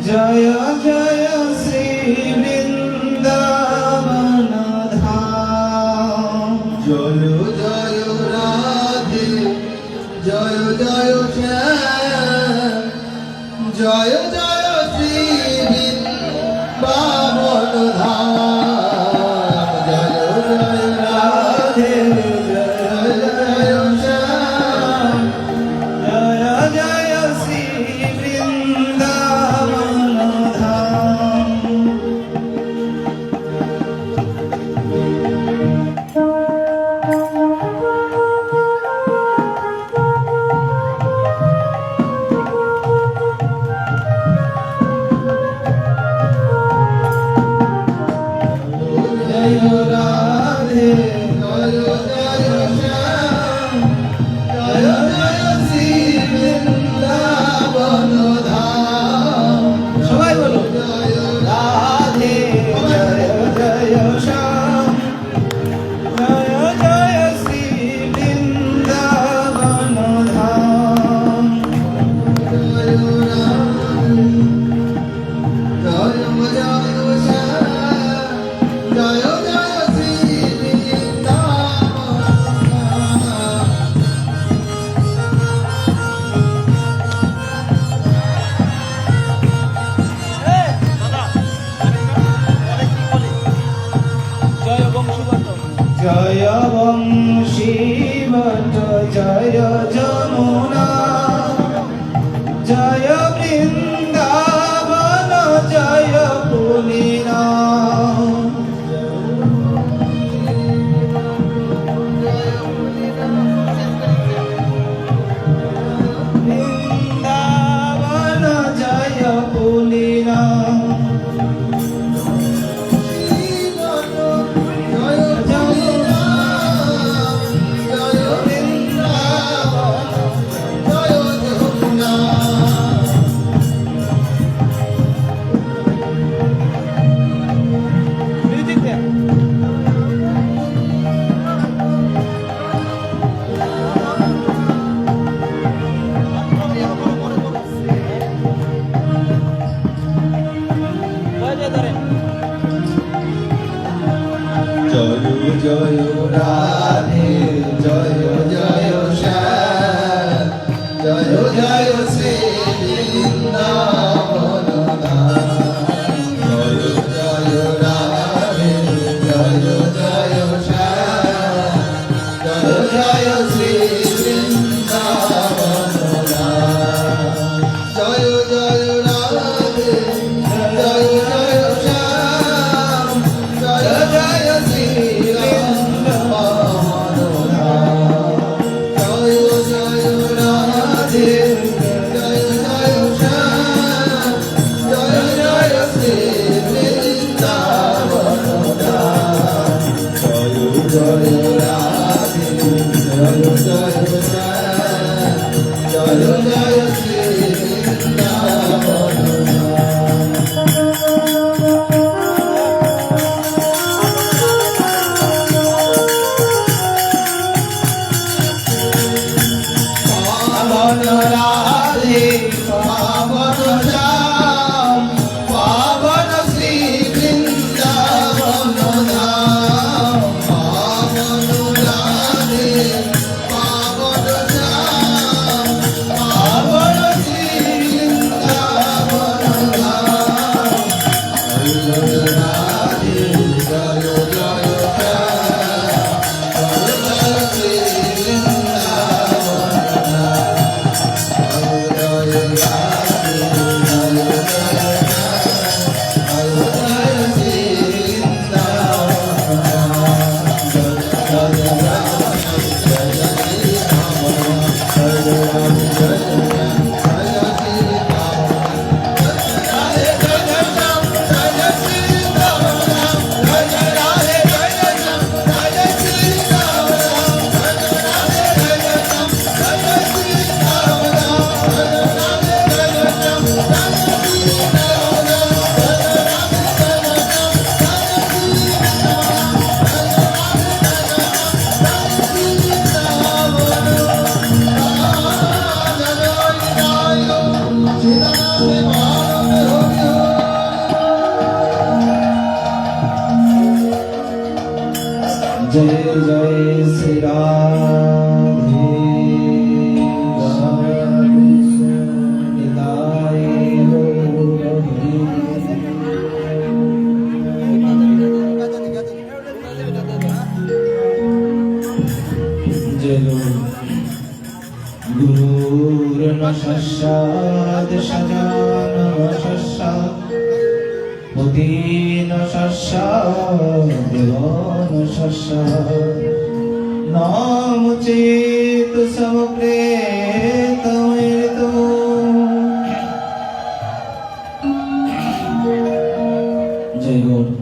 জয় জয় শ্রী বৃন্দাবন ধাম। জয় জয় রাধে জয় জয় শ্যাম, জয় জয় শ্রী বৃন্দাবন ধাম। জয় জয় রাধে জয় জয় শ্যাম, জয় জয় শ্রী বৃন্দাবন ধাম। জয় রাধে জয় জয় শ্যাম, জয় জয় শ্রী বৃন্দাবন ধাম। সবাই বলো জয় রাধে জয় জয় শ্যাম, জয় জয় শ্রী বৃন্দাবন ধাম। জয় রাধে জয় জয় শ্যাম, জয় জয় শ্রী বৃন্দাবন ধাম। জয় বংশীবট জয় যমুনা, জয় বৃন্দাবন জয় পুলিনা। বৃন্দাবন জয় পুলিনা। জয় বৃন্দাবন जय श्री राधे निताय गौर हरि। जय गुरुर्न शस्याद सजान शस्याद पुतीन शस्याद देवान शस्याद नाम चेत समप्रेत मृतो। जय गुरु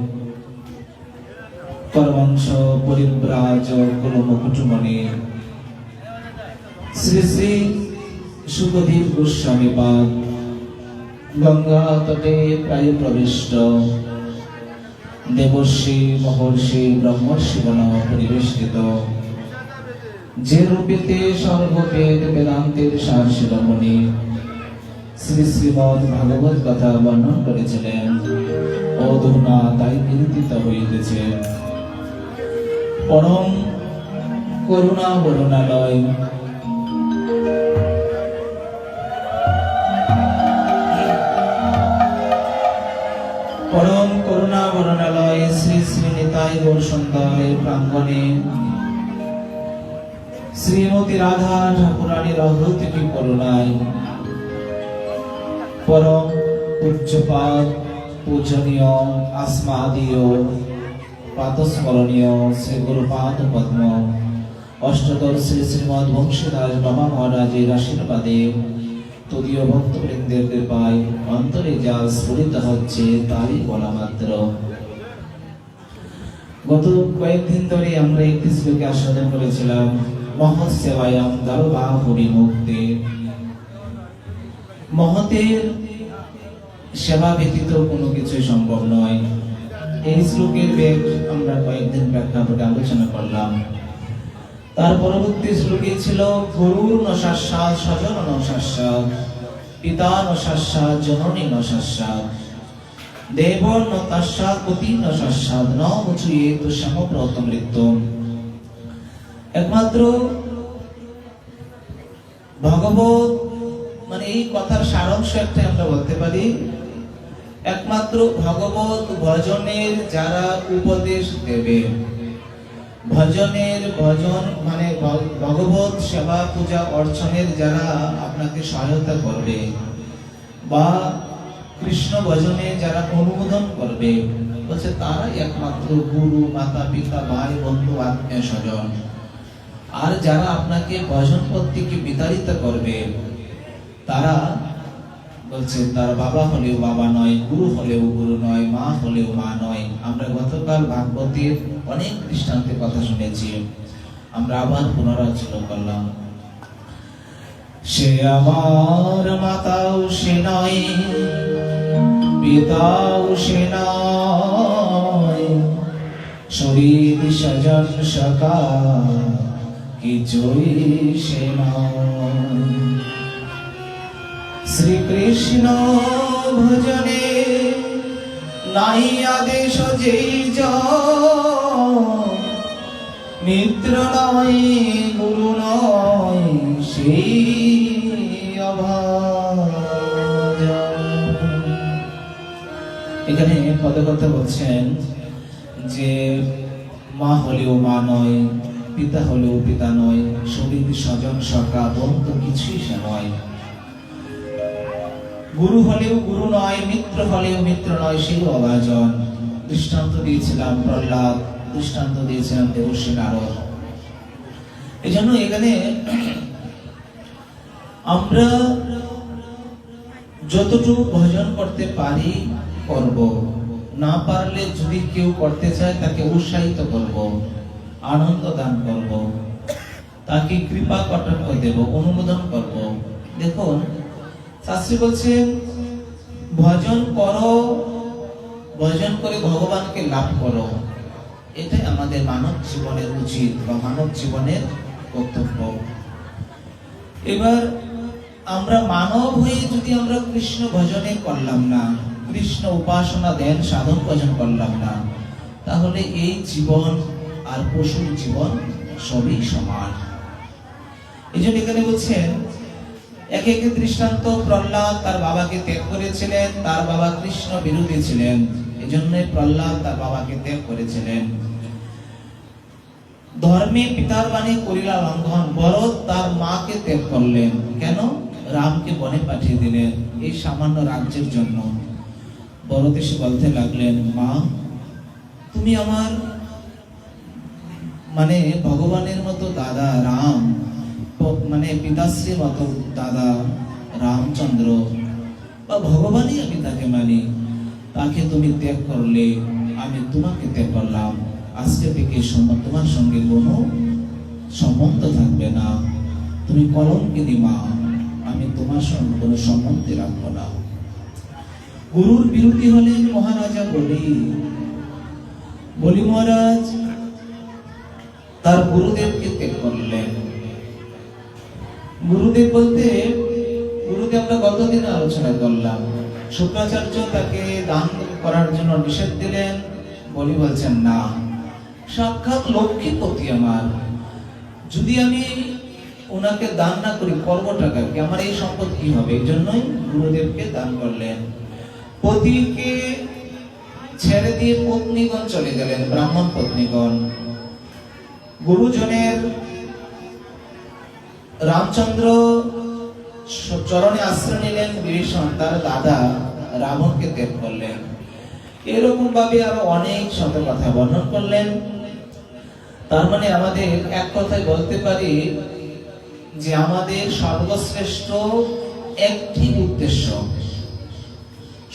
परमंश परिव्राजक कुलमुकुटमणि श्री श्री सुखदेव गोस्वामी पाद गंगा तटे प्राय प्रविष्ट देवर्षि महर्षि ब्रह्मर्षि गण परिवेष्टित जे रूपेते सर्ववेद वेदांतेर सार शिरोमणि श्री श्रीमद् भागवत कथा वर्णन करेছিলেন অধুনা তাই বিরতিত হইতেছে। পরম করুণা বরণালয় परम करुणा वर्णालय श्री श्री निताई गौर सुंदर प्रांगणे श्रीमती राधा ठाकुरानी रहृत की करुणाय परम पूज्यपाद पूजनीय आस्मादीय पादस्मरणीय श्री गुरुपाद पद्म अष्टदल श्री श्रीमद वंशीदास बाबा महाराजेर आशीर्वादे তদীয় ভক্তবৃন্দের কৃপায় অন্তরে যা স্ফুরিত হচ্ছে তারই বলা মাত্র। গত কয়েকদিন ধরে আমরা একটি শ্লোকে আস্বাদন করেছিলাম মহৎ সেবায়াম দারোবা হরি মুক্তি। মহতের সেবা ব্যতীত কোনো কিছুই সম্ভব নয়। এই শ্লোকের বেগ আমরা কয়েকদিন প্রেক্ষাপটে আলোচনা করলাম। তার পরবর্তী শ্লোকে ছিল গুরুর নশাস্বাদ স্বজন নশাস্বাদ পিতা নশাস্বাদ জননী নশাস্বাদ দেবর নতাস্বাদ পতি নশাস্বাদ ন মুচুয়ে তো সমব্রত মৃত্যু। একমাত্র ভগবত মানে এই কথার সারাংশ একটা আমরা বলতে পারি, একমাত্র ভগবত ভজনের যারা উপদেশ দেবে, ভজনের ভজন মানে ভগবত সেবা পূজা অর্চনের যারা আপনাকে সহায়তা করবে বা কৃষ্ণ ভজনে যারা অনুমোদন করবে বলছে তারাই একমাত্র গুরু মাতা পিতা ভাই বন্ধু আত্মীয় স্বজন। আর যারা আপনাকে ভজন পথ থেকে বিতাড়িত করবে তারা বলছে তার বাবা হলেও বাবা নয়, গুরু হলেও গুরু নয়, মা হলেও মা নয়। আমরা গতকাল ভাগবতের অনেক দৃষ্টান্তের কথা শুনেছি, আমরা আবার পুনরালোচনা করলাম। সে আমার মাতাও সে নয়, পিতাও সে নয়, শরীর স্বজন সখা কিছুই সে নয়। শ্রী কৃষ্ণ ভজনে নাই আদেশ যেই মিত্র নয় গুরু নয় সেই অভাজন। এখানে পদে কথা বলছেন যে মা হলেও মা নয়, পিতা হলেও পিতা নয়, শরীর স্বজন সখা বন্ধু কিছুই সে নয়। গুরু হলেও গুরু নয়, মিত্র হলেও মিত্র নয়, সেই অভাজন। দৃষ্টান্ত দিয়েছিলাম প্রহ্লাদ, দৃষ্টান্ত দিয়েছিলাম দেবর্ষি নারদ। এই জন্য এখানে আমরা যতটুকু ভজন করতে পারি করব, না পারলে যদি কেউ করতে চায় তাকে উৎসাহিত করব, আনন্দ দান করব, তাকে কৃপা কটাক্ষ দেব, অনুমোদন করব। দেখুন শাস্ত্রী বলছেন ভজন করো, ভজন করে ভগবানকে লাভ করো, এটাই আমাদের মানব জীবনের উচিত বা মানব জীবনের কর্তব্য। এবার আমরা মানব হয়ে যদি আমরা কৃষ্ণ ভজনে করলাম না, কৃষ্ণ উপাসনা ধ্যান সাধন ভজন করলাম না, তাহলে এই জীবন আর পশুর জীবন সবই সমান। এই জন্য এখানে বলছেন এক এক দৃষ্টান্ত। প্রহ্লাদ তার বাবাকে ত্যাগ করেছিলেন, তার বাবা কৃষ্ণ বিরোধী ছিলেন, এই জন্য প্রহ্লাদ তার বাবাকে ত্যাগ করেছিলেন। ধর্মে পিতার বাণী করিলা লঙ্ঘন, ভরত তার মাকে ত্যাগ করলেন। কেন? রামকে বনে পাঠিয়ে দিলেন এই সামান্য রাজ্যের জন্য। ভরত এসে বলতে লাগলেন, মা তুমি আমার মানে ভগবানের মতো দাদা রাম, মানে পিতাশ্রীর মতো দাদা রামচন্দ্র বা ভগবানই আমি তাকে মানি, তাকে তুমি ত্যাগ করলে আমি তোমাকে ত্যাগ করলাম। আজকে থেকে তোমার সঙ্গে কোনো সম্বন্ধ থাকবে না, তুমি কলঙ্কিনী মা, আমি তোমার সঙ্গে কোনো সম্বন্ধ রাখবো না। গুরুর বিরোধী হলেন মহারাজা বলি মহারাজ তার গুরুদেবকে ত্যাগ করলেন। গুরুদেব বলতে গুরুদেব আমরা গতদিন আলোচনা করলাম, শুক্রাচার্য তাকে দান করার জন্য নিষেধ দিলেন। বলি বলছেন না, সাক্ষাৎ লক্ষ্মীপতি আমার, যদি আমি ওনাকে দান না করি করবোটা কি, আমার এই সম্পদ কি হবে? এই জন্যই গুরুদেবকে দান করলেন। পতিকে ছেড়ে দিয়ে পত্নীগণ চলে গেলেন, ব্রাহ্মণ পত্নীগণ। গুরুজনের রামচন্দ্র চরণে আশ্রয় নিলেন, বিভীষণ তার দাদা রাবণকে ত্যাগ করলেন। এরকম ভাবে আরো অনেক শত কথা বর্ণন করলেন। তার মানে আমাদের এক কথায় বলতে পারি যে আমাদের সর্বশ্রেষ্ঠ একটি উদ্দেশ্য,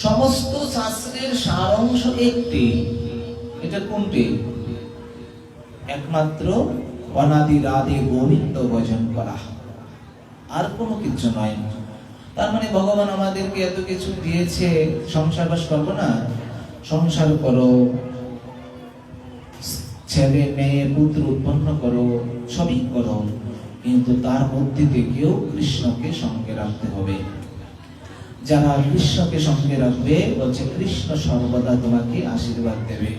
সমস্ত শাস্ত্রের সারাংশ একটি। এটা কোনটি? একমাত্র অনাদি রাধে গোবিন্দ ভজন করা, আর কোনো কিছু নয়। তার মানে ভগবান আমাদেরকে এত কিছু দিয়েছে, সংসার বাস করবো না? সংসার করো, ছেলে মেয়ে পুত্র উৎপন্ন করো, সবই করো, কিন্তু তার মধ্যে থেকেও কৃষ্ণকে সঙ্গে রাখতে হবে। যারা কৃষ্ণকে সঙ্গে রাখবে বলছে কৃষ্ণ সর্বদা তোমাকে আশীর্বাদ দেবে।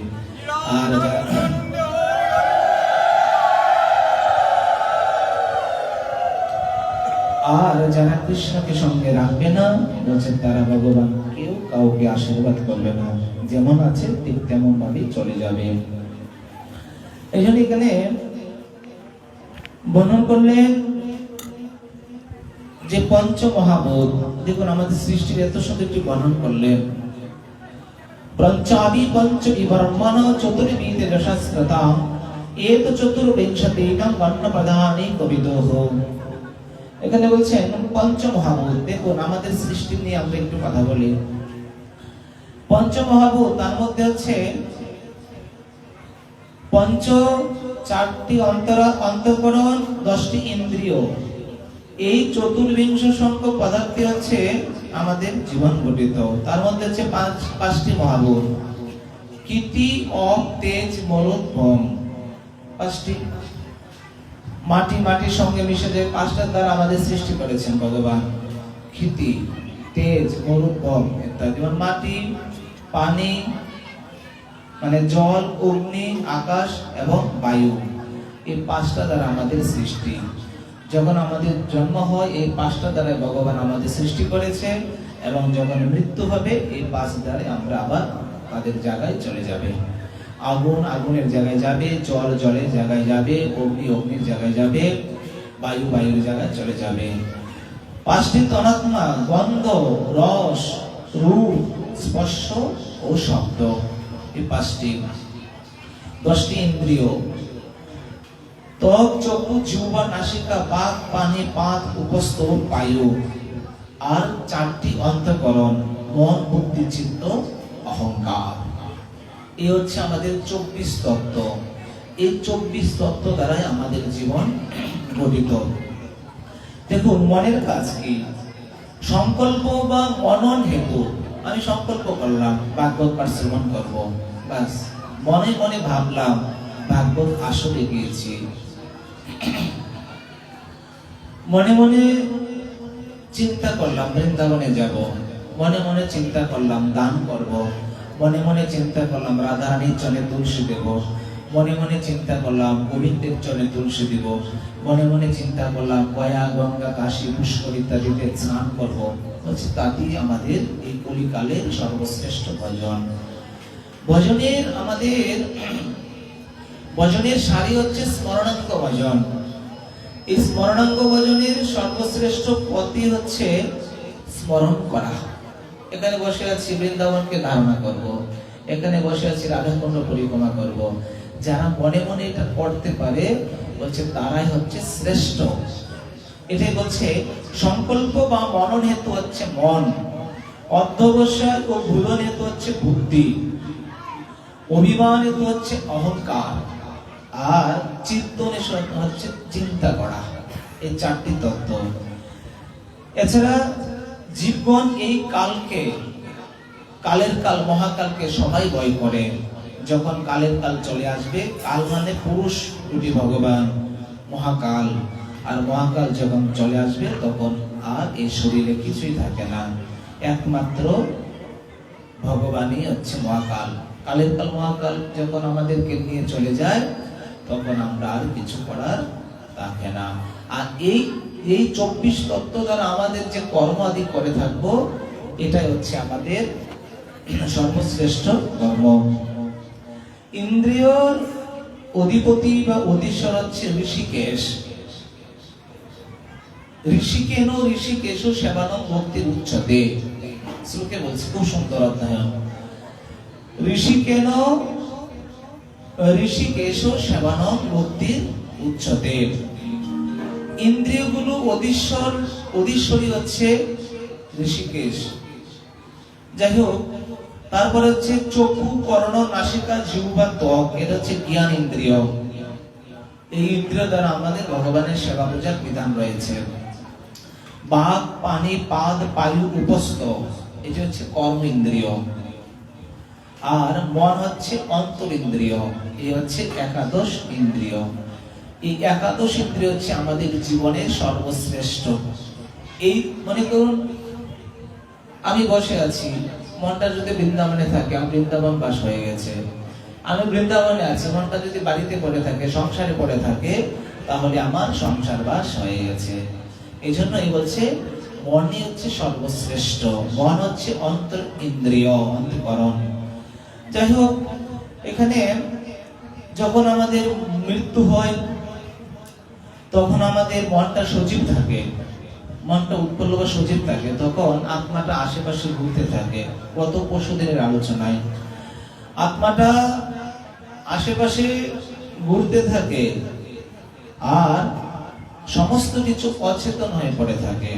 আর যারা কৃষ্ণকে সঙ্গে রাখবে না বলছে তারা ভগবান কেউ কাউকে আশীর্বাদ করবে না, যেমন আছে ঠিক তেমন ভাবে চলে যাবে। এই জন্য এখানে বর্ণন করলেন যে পঞ্চ মহাভূত। দেখুন আমাদের সৃষ্টির এত সুন্দর একটি বর্ণন করলেন। পঞ্চাবি পঞ্চ বিবর্মণ চতুর্বিধ দশস্রতাম এত চতুর্বিংশতিকম বর্ণ প্রধানে কবিদোহ। এখানে বলছেন পঞ্চ মহাভূত। দেখুন আমাদের সৃষ্টি নিয়ে আমরা একটু কথা বলি। পঞ্চ মহাভূত, তার মধ্যে হচ্ছে পঞ্চ চারটি অন্তঃকরণ, 10টি ইন্দ্রিয়। এই চতুর্বিংশ সংখ্যক পদার্থ হচ্ছে আমাদের জীবন গঠিত। তার মধ্যে হচ্ছে পাঁচটি মহাভূত, কীর্তি, অপ, তেজ, মরুদ, ভম। পাঁচটি মাটির সঙ্গে মিশে যে পাঁচটার দ্বারা আমাদের সৃষ্টি করেছেন ভগবান। কীর্তি, তেজ, মরুদ, ভম ইত্যাদি। মাটি, পানি মানে জল, অগ্নি, আকাশ এবং বায়ু, এই পাঁচটা দ্বারা আমাদের সৃষ্টি। যখন আমাদের জন্ম হয় এই পাঁচটা দ্বারা ভগবান আমাদের সৃষ্টি করেছে, এবং যখন মৃত্যু হবে এই পাঁচ দ্বারা আমরা আবার তাদের জায়গায় চলে যাবে। আগুন আগুনের জায়গায় যাবে, জল জলের জায়গায় যাবে, অগ্নি অগ্নির জায়গায় যাবে, বায়ু বায়ুর জায়গায় চলে যাবে। পাঁচটি তন্মাত্রা, গন্ধ, রস, রূপ, স্পর্শ ও শব্দ, এই পাঁচটি। 10টি ইন্দ্রিয়, ত্বক, চক্ষু, জিহ্বা, নাসিকা, বাক, পানি, পাত, উপস্থ, বায়ু। আর 4টি অন্তঃকরণ, মন, বুদ্ধি, চিত্ত, অহংকার। এই হচ্ছে আমাদের 24 তত্ত্ব। এই 24 তত্ত্ব দ্বারাই আমাদের জীবন গঠিত। দেখুন মনের কাজ কি? সংকল্প বা মনন হেতু। আমি সংকল্প করলাম ভাগবত পাঠ শ্রবণ করবো, বাস মনে মনে ভাবলাম ভাগবত আসরে গিয়েছি। মনে মনে চিন্তা করলাম বৃন্দাবনে যাব, মনে মনে চিন্তা করলাম দান করব, মনে মনে চিন্তা করলাম রাধারানীর চলে তুলসী দেব, মনে মনে চিন্তা করলাম গোবিন্দের চরণে তুলসী দিব, মনে মনে চিন্তা করলাম গয়া গঙ্গা কাশী পুষ্কর ইত্যাদিতে স্নান করব, বলছে তাতেই আমাদের এই কলিকালের সর্বশ্রেষ্ঠ ভজন। ভজনের সারি হচ্ছে স্মরণাঙ্গ ভজন। এই স্মরণাঙ্গ ভজনের সর্বশ্রেষ্ঠ পথই হচ্ছে স্মরণ করা। এখানে বসে আছি বৃন্দাবনকে ধারণা করব, এখানে বসে আছি রাধাকুণ্ড পরিক্রমা করব। যারা মনে মনে এটা করতে পারে বলছে তারাই হচ্ছে শ্রেষ্ঠ। এটাই বলছে সংকল্প বা মনন হেতু হচ্ছে মন, অধ্যবসায় ও ভুলন হেতু হচ্ছে বুদ্ধি, অভিমান হেতু হচ্ছে অহংকার, আর চিন্তনে হচ্ছে চিন্তা করা। এই চারটি তত্ত্ব। এছাড়া জীবন এই কালকে, কালের কাল মহাকালকে সবাই ভয় করে। যখন কালের কাল চলে আসবে, কাল মানে পুরুষ রূপী ভগবান মহাকাল, আর মহাকাল যখন চলে আসবে তখন আর এই শরীরে কিছুই থাকে না, একমাত্র ভগবানই হচ্ছে মহাকাল। কালের কাল মহাকাল যখন আমাদেরকে নিয়ে চলে যায় তখন আমরা আর কিছু করার থাকে না। আর এই 24 তত্ত্ব দ্বারা আমাদের যে কর্ম আদি করে থাকবো, এটাই হচ্ছে আমাদের সর্বশ্রেষ্ঠ কর্ম। ইন্দ্রিয়র অধিপতি বা অধীশ্বর হচ্ছে ঋষিকেশ। ঋষিকেন ঋষিকেশ সেবানং ভক্তির উচ্চতে, শ্লোকে বলছে, খুব সুন্দর অধ্যায়। ঋষিকেন ঋষিকেশ সেবানং ভক্তির উচ্চতে। ইন্দ্রিয়গুলো অধীশ্বরী হচ্ছে ঋষিকেশ। যাই হোক, তারপরে হচ্ছে চক্ষু, কর্ণ, নাসিকা, জিহ্বা, ত্বক, এটা হচ্ছে জ্ঞান ইন্দ্রিয়। এই ইন্দ্রিয় দ্বারা আমাদের ভগবানের সেবা পূজার বিধান রয়েছে। বাক, পানি, পাদ, পায়ু, উপস্থ, এটা হচ্ছে কর্ম ইন্দ্রিয়। আর মন হচ্ছে অন্তর ইন্দ্রিয়, এই হচ্ছে একাদশ ইন্দ্রিয়। এই একাদশ ইন্দ্রিয় হচ্ছে আমাদের জীবনের সর্বশ্রেষ্ঠ। এই মনে করুন আমি বসে আছি, মনটা যদি বৃন্দাবনে থাকে, আমি বৃন্দাবন বাস হয়ে গেছে। আমি বৃন্দাবনে আছি, মনটা যদি বাড়িতে পড়ে থাকে, সংসারে পড়ে থাকে, তাহলে আমার সংসার বাস হয়ে গেছে। এই জন্যই বলছে মনই হচ্ছে সর্বশ্রেষ্ঠ, মন হচ্ছে অন্তর ইন্দ্রিয়, অন্তঃকরণ। যাই হোক, এখানে যখন আমাদের মৃত্যু হয় তখন আমাদের মনটা সজীব থাকে, মনটা উৎপন্ন বা সজীব থাকে, তখন আত্মাটা আশেপাশে ঘুরতে থাকে। কত পশুদের আলোচনায় আত্মাটা আশেপাশে ঘুরতে থাকে আর সমস্ত কিছু অচেতন হয়ে পড়ে থাকে।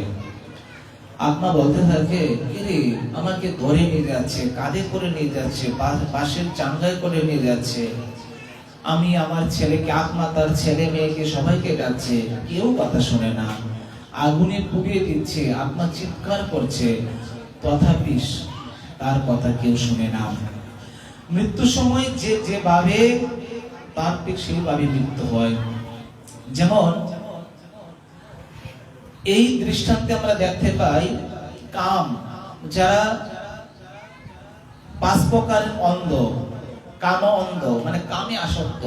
আত্মা বলতে থাকে, কিরে আমাকে ধরে নিয়ে যাচ্ছে, কাঁধে করে নিয়ে যাচ্ছে, পাশের চাঙ্গায় করে নিয়ে যাচ্ছে। আমি আমার ছেলেকে, আত্মা তার ছেলে মেয়েকে সবাইকে ডাকছে, কেউ কথা শোনে না। আগুনে পুড়িয়ে দিচ্ছে, আত্মা চিৎকার করছে, তথাপি তার কথা কেউ শুনে না। মৃত্যুর সময় যেভাবে তার ঠিক সেইভাবে মৃত্যু হয়। যেমন এই দৃষ্টান্তে আমরা দেখতে পাই, কাম, যারা 5 প্রকারের অন্ধ, কাম অন্ধ মানে কামে আসক্ত।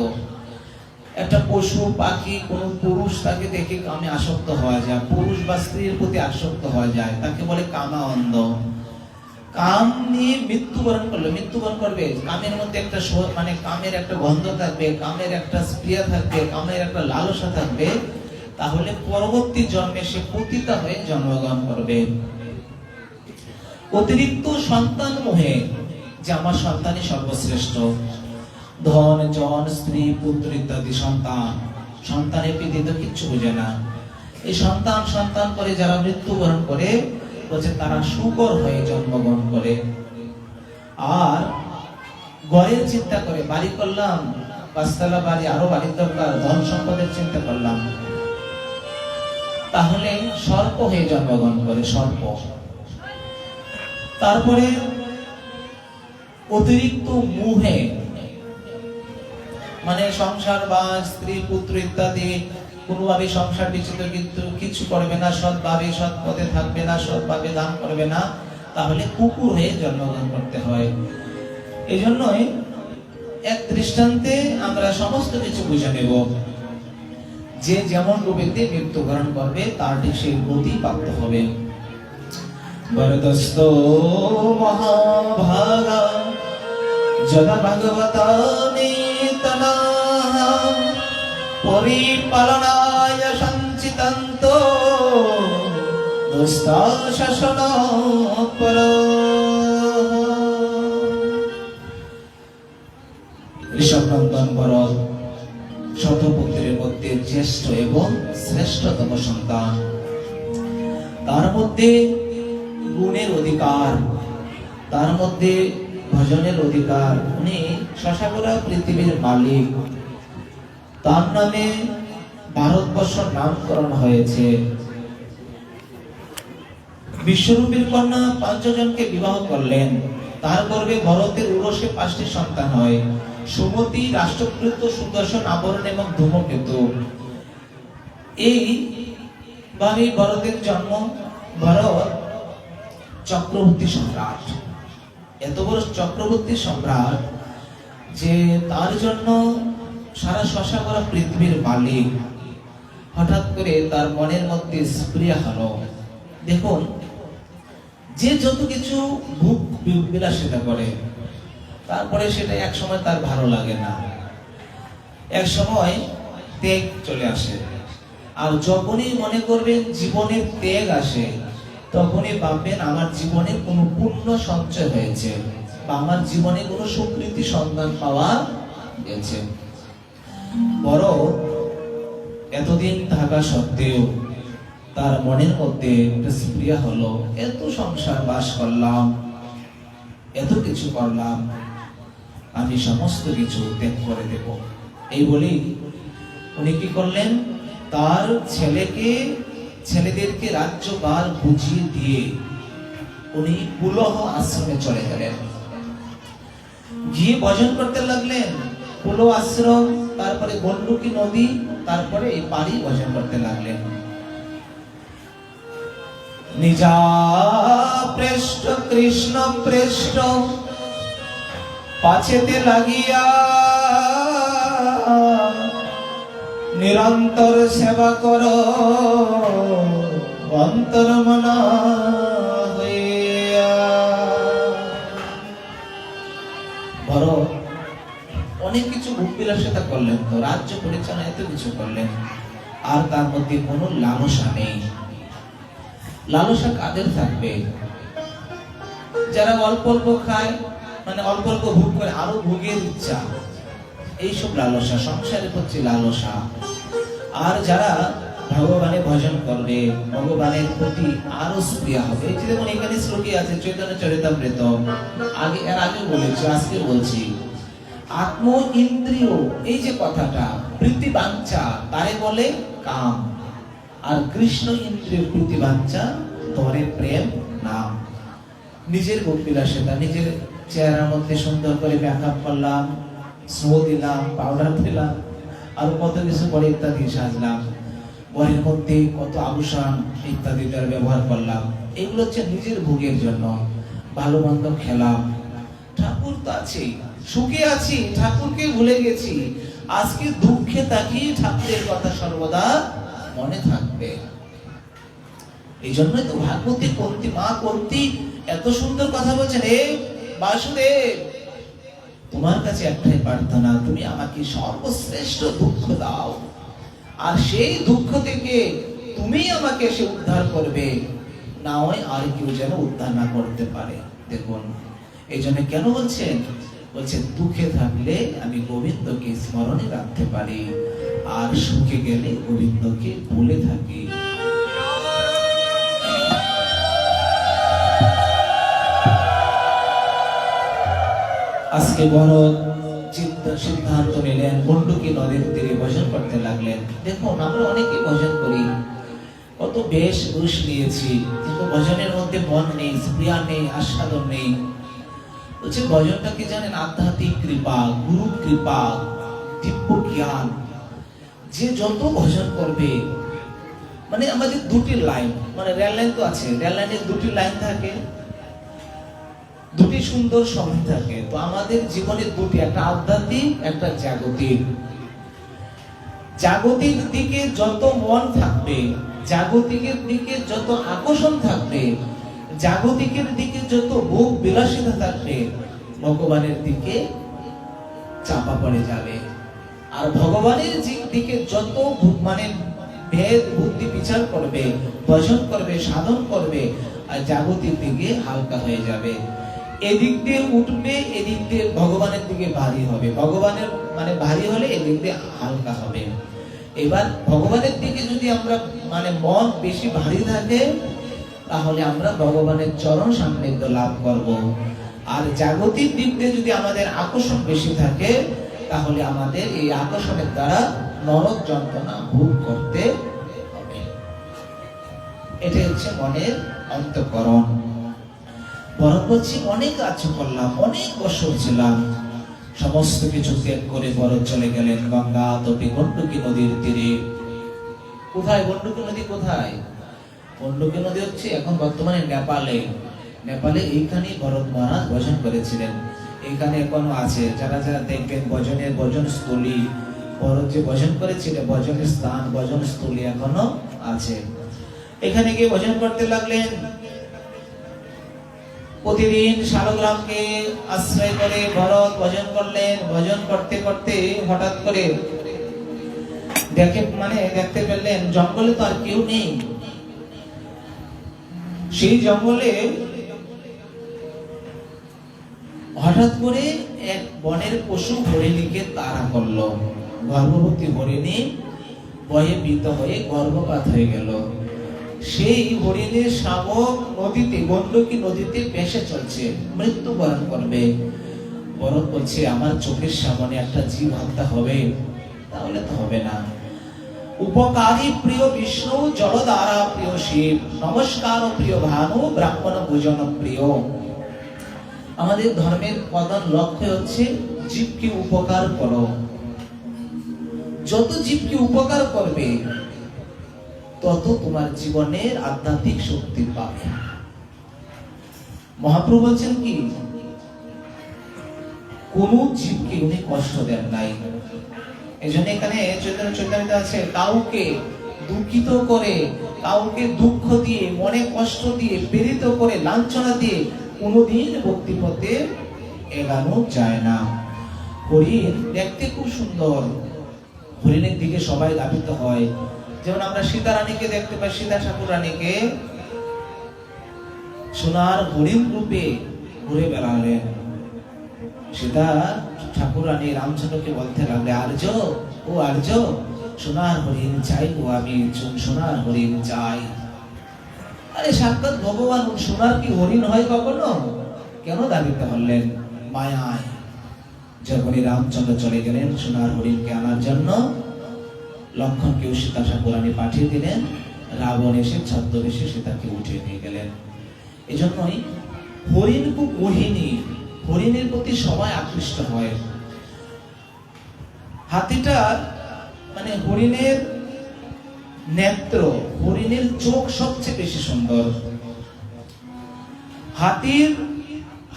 একটা পশু পাখি, কোন পুরুষ তাকে দেখে কামে আসক্ত হওয়া যায়, পুরুষ বা স্ত্রীর প্রতি আসক্ত হওয়া যায়, তাকে বলে কামা অন্ধ। কাম নিয়ে মৃত্যুবরণ করলে, মৃত্যুবরণ করবে, কামের মধ্যে একটা মানে কামের একটা গন্ধ থাকবে, কামের একটা স্প্রিয়া থাকবে, কামের একটা লালসা থাকবে, তাহলে পরবর্তী জন্মে সে পতিতা হয়ে জন্মগ্রহণ করবে। অতিরিক্ত সন্তান মোহে, যে আমার সন্তানই সর্বশ্রেষ্ঠ, ধন জন স্ত্রী পুত্র ইত্যাদি সন্তানের প্রীতি তো কিচ্ছু বোঝে না। এই সন্তান করে যারা মৃত্যুবরণ করে, বলছে তারা শুকর হয়ে জন্মগ্রহণ করে। আর গড়ের চিন্তা করে, বাড়ি করলাম 5 তলা বাড়ি, আরো বাড়ির দরকার, ধন সম্পদের চিন্তা করলাম, তাহলে সর্প হয়ে জন্মগ্রহণ করে, সর্প। তারপরে অতিরিক্ত মোহে, মানে সংসার বা স্ত্রী পুত্র ইত্যাদি কোনোভাবে সংসার বিচিত কিন্তু কিছু করবে না, সৎভাবে সৎ পথে থাকবে না, সৎভাবে দান করবে না, তাহলে কুকুর হয়ে জন্মগ্রহণ করতে হয়। এই জন্যই এক দৃষ্টান্তে আমরা সমস্ত কিছু বুঝে নেব। যে যেমন রূপেতে মৃত্যুবরণ করবে তার ঠিক সেই গতি প্রাপ্ত হবে। বরদস্ত মহাভাগা যদা ভগবতা নিতনাঃ পরিপালনায় সঞ্চিতান্ত দুস্তা শাসন পর। ঋষভনন্দন ভরত শতপুত্রের মধ্যে জ্যেষ্ঠ এবং শ্রেষ্ঠতম সন্তান। তার মধ্যে গুণের অধিকার, তার মধ্যে ভজনের অধিকার। উনি শশাগোলা পৃথিবীর মালিক। তার নামে ভারতবর্ষ নামকরণ হয়েছে। বিশ্বরূপীর কন্যা 5 জনকে বিবাহ করলেন। তার গর্ভে ভরতের উরসে 5টি সন্তান হয়: সুমতি, রাষ্ট্রকৃত, সুদর্শন, আবরণ এবং ধূমকেতু। এই ভাবে ভরতের জন্ম। ভরত চক্রবর্তী সম্রাট, এত বড় চক্রবর্তী সম্রাট যে তার জন্য সারা শশাগোলা পৃথিবীর মালিক। হঠাৎ করে তার মনের মধ্যে স্প্রিয়া হলো। দেখুন, যে যত কিছু ভোগ বিলাসিতা করে, তারপরে সেটা এক সময় তার ভালো লাগে না, এক সময় ত্যাগ চলে আসে। আর যখনই মনে করবেন জীবনের ত্যাগ আসে, তখনই ভাববেন আমার জীবনে কোনো পুণ্য সঞ্চয় হয়েছে বা আমার জীবনে কোনো স্বীকৃতি সন্ধান পাওয়া গেছে। বড় এতদিন থাকা সত্ত্বেও তার মনের মধ্যে স্প্রিয়া হলো, এত সংসার বাস করলাম, এত কিছু করলাম, আমি সমস্ত কিছু ত্যাগ করে দেব। এই বলেই উনি কি করলেন, তার ছেলেদেরকে রাজ্যভার বুঝিয়ে দিয়ে উনি পুলহ আশ্রমে চলে গেলেন। গিয়ে ভজন করতে লাগলেন। পুলহ আশ্রম, তারপরে গণ্ডকী নদী, তারপরে এই পারি ভজন করতে লাগলেন। নিজা প্রেষ্ট কৃষ্ণ প্রেষ্ট পাছেতে লাগিয়া নিরন্তর সেবা কর অন্তর মনা হইয়া। ভরত অনেক কিছু ভোগ বিলাসিতা করলেন, তো রাজ্য পরিচালনা এত কিছু করলেন, আর তার মধ্যে কোনো লালসা নেই। লালসা কাদের থাকবে? যারা অল্প অল্প খায়, মানে অল্প অল্প ভোগ করে, আরো ভোগের ইচ্ছা, এইসব লালসা, সংসারের প্রতি লালসা। আর যারা ভগবানের ভজন করবে, ভগবানের প্রতি আরো স্প্রিয়া হবে। যেমন এখানে শ্লোকে আছে চৈতন্য চরিতামৃত, এর আগে বলেছি, আজকে বলছি, আত্ম ইন্দ্রিয়, এই যে কথাটা, প্রীতিবাঞ্ছা তারে বলে কাম, আর কৃষ্ণ ইন্দ্রিয় প্রীতিবাঞ্ছা ধরে প্রেম নাম। নিজের ভোগ বিলাসিতা, নিজের চেহারার মধ্যে সুন্দর করে মেকআপ করলাম, স্নো দিলাম, পাউডার দিলাম, আর কত কিছু পরে ইত্যাদি সাজলাম, ঘরের মধ্যে কত আভূষণ ইত্যাদি ব্যবহার করলাম, এগুলো হচ্ছে নিজের ভোগের জন্য। ভালো মন্দ খেলাম, ঠাকুর তো আছে, সুখে আছি, ঠাকুরকে ভুলে গেছি, আজকে দুঃখে থাকি, ঠাকুরের কথা সর্বদা মনে থাকবে। এই জন্যই তো ভাগবতী কুন্তী মা কুন্তী এত সুন্দর কথা বলছেন, হে বাসুদেব, তোমার কাছে একটাই প্রার্থনা, তুমি আমাকে সর্বশ্রেষ্ঠ দুঃখ দাও, আর সেই দুঃখ থেকে তুমি আমাকে সে উদ্ধার করবে, না হয় আর কেউ যেন উদ্ধার না করতে পারে। দেখুন, এই জন্য কেন বলছেন, বলছেন দুঃখে থাকলে আমি গোবিন্দকে স্মরণে রাখতে পারি, আর সুখে গেলে গোবিন্দকে ভুলে থাকি। আজকে বড় সিদ্ধান্ত নিলেন, গণ্ডকী নদীর তীরে ভজন করতে লাগলেন। দেখুন, আমরা অনেকে ভজন করি, কত বেশ ঘুষ নিয়েছি, কিন্তু ভজনের মধ্যে মন নেই, স্প্রিয়া নেই, আস্বাদন নেই। বলছে ভজনটা কি জানেন, আধ্যাত্মিক কৃপা, গুরু কৃপা, দিব্য জ্ঞান। যে যত ভজন করবে, মানে আমাদের দুটি লাইন, মানে রেল লাইন তো আছে, রেল লাইনের দুটি লাইন থাকে, দুটি সুন্দর সঙ্গী থাকে। তো আমাদের জীবনে দুটি, একটা আধ্যাত্মিক, একটা জাগতিক। জাগতিক দিকে যত মন থাকবে, জাগতিকের দিকে যত আকর্ষণ থাকবে, জাগতিকের দিকে যত ভোগ বিলাসিতা থাকবে, ভগবানের দিকে চাপা পড়ে যাবে। আর ভগবানের দিকে যত মানে ভেদ বুদ্ধি বিচার করবে, ভজন করবে, সাধন করবে, আর জাগতিক দিকে হালকা হয়ে যাবে। এদিক দিয়ে উঠবে, এদিক দিয়ে ভগবানের দিকে ভারী হবে, ভগবানের মানে ভারী হলে এদিক দিয়ে হালকা হবে। এবার ভগবানের দিকে যদি আমরা মানে মন বেশি ভারী থাকে, তাহলে আমরা ভগবানের চরণ সান্নিধ্য লাভ করব। আর জাগতিক দিক দিয়ে যদি আমাদের আকর্ষণ বেশি থাকে, তাহলে আমাদের এই আকর্ষণের দ্বারা নরক যন্ত্রণা ভোগ করতে হবে। এটা হচ্ছে মনের অন্তঃকরণ। বরং বলছি অনেক কাজ করলাম, অনেক বছর ছিলাম, সমস্ত কিছু ত্যাগ করে বড় চলে গেলেন গঙ্গা তটে গণ্ডকী নদীর তীরে। কোথায় গণ্ডকী নদী? কোথায় গণ্ডকী নদী? হচ্ছে এখন বর্তমানে নেপালে। নেপালে এইখানে ভরত মহারাজ ভজন করেছিলেন। এখানে এখনো আছে, যারা যারা দেখবেন ভজনের ভজন স্থলী, ভরত যে ভজন করেছিলেন, ভজনের স্থান, ভজন স্থলী এখনো আছে। এখানে গিয়ে ভজন করতে লাগলেন। প্রতিদিন শালগ্রামকে আশ্রয় করে ভরত ভজন করলেন। ভজন করতে করতে হঠাৎ করে দেখতে পেলেন জঙ্গলে তো আর কেউ নেই। সেই জঙ্গলে হঠাৎ করে এক বনের পশু হরিণীকে তাড়া করলো। গর্ভবতী হরিণী ভয়ে ভীত হয়ে গর্ভপাত হয়ে গেল। সেই হরিণের শাবক নদীতে, গণ্ডকী নদীতে ভেসে চলছে, মৃত্যুবরণ করবে। ভরত বলছে আমার চোখের সামনে একটা জীব হত্যা হবে, তাহলে তো হবে না। উপকারী প্রিয় বিষ্ণু, জলধারা প্রিয় শিব, নমস্কার প্রিয় ভানু, ব্রাহ্মণ ভোজন প্রিয়। আমাদের ধর্মের প্রধান লক্ষ্য হচ্ছে জীবকে উপকার করো। যত জীবকে উপকার করবে, তত তোমার জীবনের আধ্যাত্মিক শক্তি পাবে। মহাপ্রভু বলছেন কি, কোন জীবকে উনি কষ্ট দেন নাই। এই জন্য এখানে চৈতন্য আছে, কাউকে দুঃখিত করে, কাউকে দুঃখ দিয়ে, মনে কষ্ট দিয়ে, প্রেরিত করে, লাঞ্ছনা দিয়ে কোনদিন ভক্তি পথে এগানো যায় না। হরিণ দেখতে খুব সুন্দর, হরিণের দিকে সবাই ধাবিত হয়। যেমন আমরা সীতা রানীকে দেখতে পাই, সীতা ঠাকুর রানীকে সোনার হরিণ রূপে ঘুরে বেড়ালেন। সীতা ঠাকুর রানী রামচন্দ্রকে বলতে লাগলে, আর্য ও আর্য, সোনার হরিণ চাই গো আমি, সোনার হরিণ চাই। আরে সাক্ষাৎ ভগবান, সোনার কি হরিণ হয় কখনো? কেন দাবিতে হলেন? মায়ায়। যখনই রামচন্দ্র চলে গেলেন সোনার হরিণকে আনার জন্য, লক্ষণকেও সীতা ঠাকুরানী পাঠিয়ে দিলেন। রাবণ এসে ছদ্মবেশে সীতাকে উঠিয়ে নিয়ে গেলেন। এজন্যই হরিণ খুব মোহিনী, হরিণের প্রতি সবাই আকৃষ্ট হয়। হাতিটা মানে হরিণের নেত্র, হরিণের চোখ সবচেয়ে বেশি সুন্দর। হাতির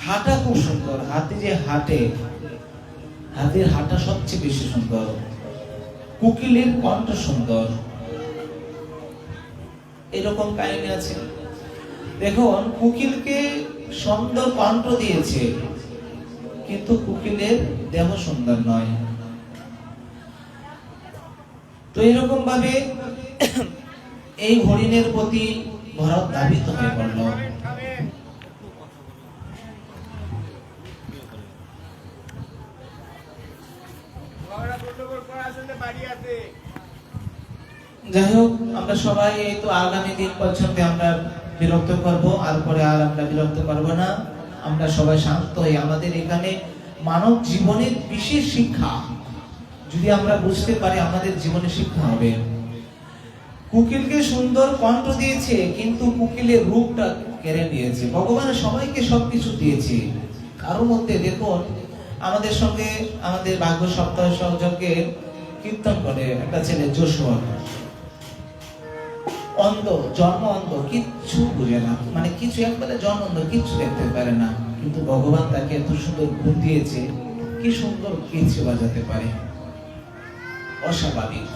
হাঁটা খুব সুন্দর, হাতি যে হাঁটে, হাতির হাঁটা সবচেয়ে বেশি সুন্দর। কোকিলের কণ্ঠ সুন্দর। এরকম কাহিনী আছে। দেখুন, কোকিলকে সুন্দর কণ্ঠ দিয়েছে, কিন্তু কোকিলের দেহ সুন্দর নয়। তো এরকম ভাবে এই হরিণের প্রতি ভরত ধাবিত হয়ে পড়ল। যাই হোক, আমরা সবাই এই তো আগামী দিন পর্যন্ত আমরা বিরক্ত করব, আর পরে আর আমরা বিরক্ত করব না। আমরা সবাই শান্ত হই। আমাদের এখানে মানব জীবনের বিশেষ শিক্ষা যদি আমরা বুঝতে পারি, আমাদের জীবনে শিক্ষা হবে। কোকিলকে সুন্দর কণ্ঠ দিয়েছে, কিন্তু কোকিলের রূপটা কেড়ে নিয়েছে। ভগবান সবাইকে সবকিছু দিয়েছে, কারোর মধ্যে দেখুন, আমাদের সঙ্গে আমাদের ভাগ্য সপ্তাহ সহযোগে কীর্তন করে একটা ছেলে যশোর, অন্ধ, জন্ম অন্ধ, কিচ্ছু বুঝে না, মানে কিছু একবারে জন্ম অন্ধ, কিচ্ছু দেখতে পারে না। কিন্তু ভগবান তাকে এত সুন্দর গুণ দিয়েছে, কি সুন্দর গেছে বাজাতে পারে, অস্বাভাবিক।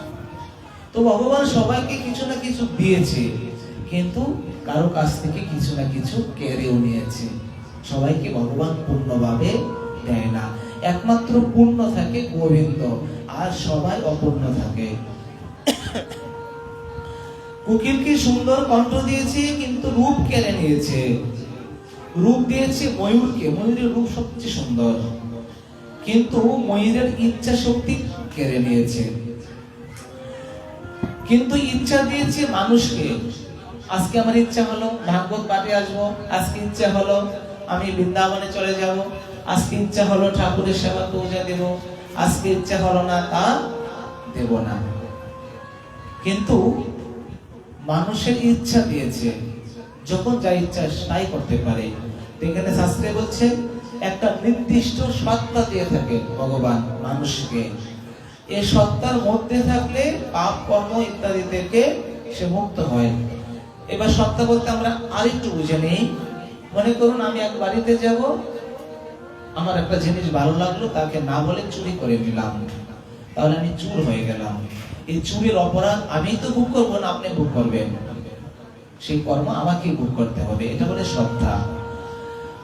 তো ভগবান সবাইকে কিছু না কিছু দিয়েছে, কিন্তু কারো কাছ থেকে কিছু না কিছু কেড়েও নিয়েছে। সবাইকে ভগবান পূর্ণভাবে দেয় না, একমাত্র পূর্ণ থাকে গোবিন্দ, আর সবাই অপূর্ণ থাকে। কোকিলকে সুন্দর কণ্ঠ দিয়েছে, কিন্তু রূপ কেড়ে নিয়েছে। রূপ দিয়েছে ময়ূরকে, ময়ূরের রূপ সবচেয়ে সুন্দর, কিন্তু ময়ূরের ইচ্ছা শক্তি কেড়ে নিয়েছে। কিন্তু ইচ্ছা দিয়েছে মানুষকে। আজকে আমার ইচ্ছা হলো ভাগবত পাঠে আসবো, আজকে ইচ্ছা হলো আমি বৃন্দাবনে চলে যাব, আজকে ইচ্ছা হলো ঠাকুরের সেবা পূজা দেব, আজকে ইচ্ছা হলো না তা দেব না। কিন্তু মানুষের ইচ্ছা দিয়েছে, যখন যা ইচ্ছা তাই করতে পারে। এখানে শাস্ত্রে বলছে একটা নির্দিষ্ট সত্তা দিয়ে থাকে ভগবান মানুষকে। এই সত্তার মধ্যে থাকলে পাপ কর্ম ইত্যাদি থেকে সে মুক্ত হয়। এবার সত্তা বলতে আমরা আরেকটু বুঝে নেই। মনে করুন আমি এক বাড়িতে যাব, আমার একটা জিনিস ভালো লাগলো, তাকে না বলে চুরি করে নিলাম, তাহলে আমি চোর হয়ে গেলাম। এই চুরির অপরাধ আমি তো ভোগ করবো না, আপনি ভোগ করবেন, সেই কর্ম আমাকেই ভোগ করতে হবে। এটা বলে সত্তা।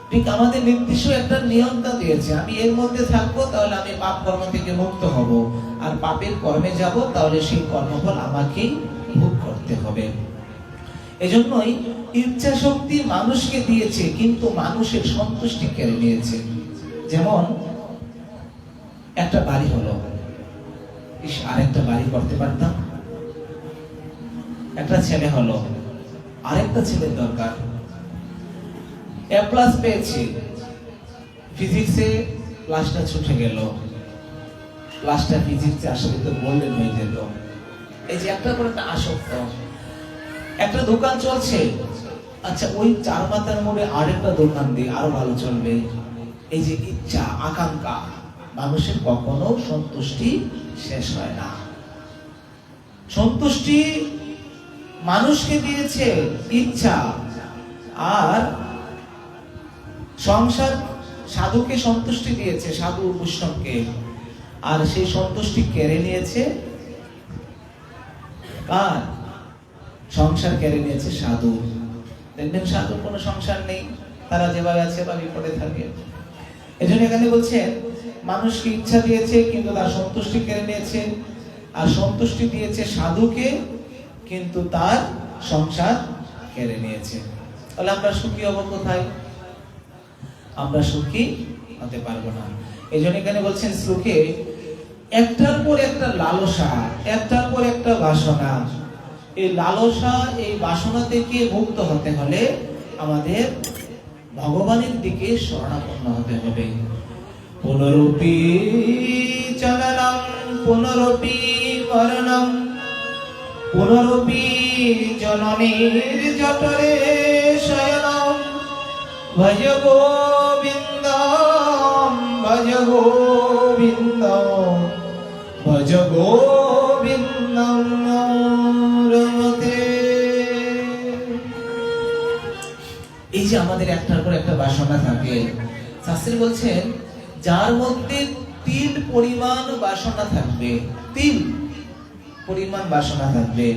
ঠিক আমাদের নির্দিষ্ট একটা নিয়মটা দিয়েছে, আমি এর মধ্যে থাকবো তাহলে আমি পাপ কর্ম থেকে মুক্ত হব, আর পাপের কর্মে যাব তাহলে সেই কর্মফল আমাকেই ভোগ করতে হবে। এজন্যই ইচ্ছা শক্তি মানুষকে দিয়েছে, কিন্তু মানুষের সন্তুষ্টি কেড়ে নিয়েছে। যেমন একটা বাড়ি হলো, আরেকটা বাড়ি করতে পারতাম। একটা ছেলে হলো, আরেকটা ছেলের দরকার। এ প্লাস পেয়েছি, ফিজিক্সে ক্লাসটা ছুটে গেল, ক্লাসটা ফিজিক্সে আসলে তো গোল্ডেন হয়ে যেত। এই যে একটা করে একটা আসক্ত। একটা দোকান চলছে, আচ্ছা ওই চার মাথার মোড়ে আরেকটা দোকান দিয়ে আরো ভালো চলবে। এই যে ইচ্ছা আকাঙ্ক্ষা, মানুষের কখনো সন্তুষ্টি শেষ হয় না। সন্তুষ্টি মানুষকে দিয়েছে ইচ্ছা, আর সংসার সাধুকে সন্তুষ্টি দিয়েছে, সাধু বৈষ্ণবকে, আর সেই সন্তুষ্টি কেড়ে নিয়েছে কার? সংসার কেড়ে নিয়েছে সাধু। দেখবেন সাধুর কোনো সংসার নেই, তারা যেভাবে আছে বা বিপদে থাকে। এজন্য এখানে বলছেন মানুষকে ইচ্ছা দিয়েছে, কিন্তু তার সন্তুষ্টি কেড়ে নিয়েছে, আর সন্তুষ্টি দিয়েছে সাধুকে, কিন্তু তার সংসার কেড়ে নিয়েছে। তাহলে আমরা সুখী হব কোথায়? আমরা সুখী হতে পারবো না। এই জন্য এখানে বলছেন শ্লোকে, একটার পর একটা লালসা, একটার পর একটা বাসনা। এই লালসা, এই বাসনা থেকে মুক্ত হতে হলে আমাদের ভগবানের দিকে শরণাপন্ন হতে হবে। পুনরপি চলনম পুনরপি মরণম পুনরপি জননীর জঠরে শয়নম ভজ গোবিন্দম ভজ গোবিন্দম ভজ গোবিন্দম রমতে। এই যে আমাদের একটার পর একটা বাসনা থাকে, শাস্ত্রে বলছেন যার মধ্যে 3 পরিমাণ বাসনা থাকবে, 3 পরিমাণ বাসনা থাকবে,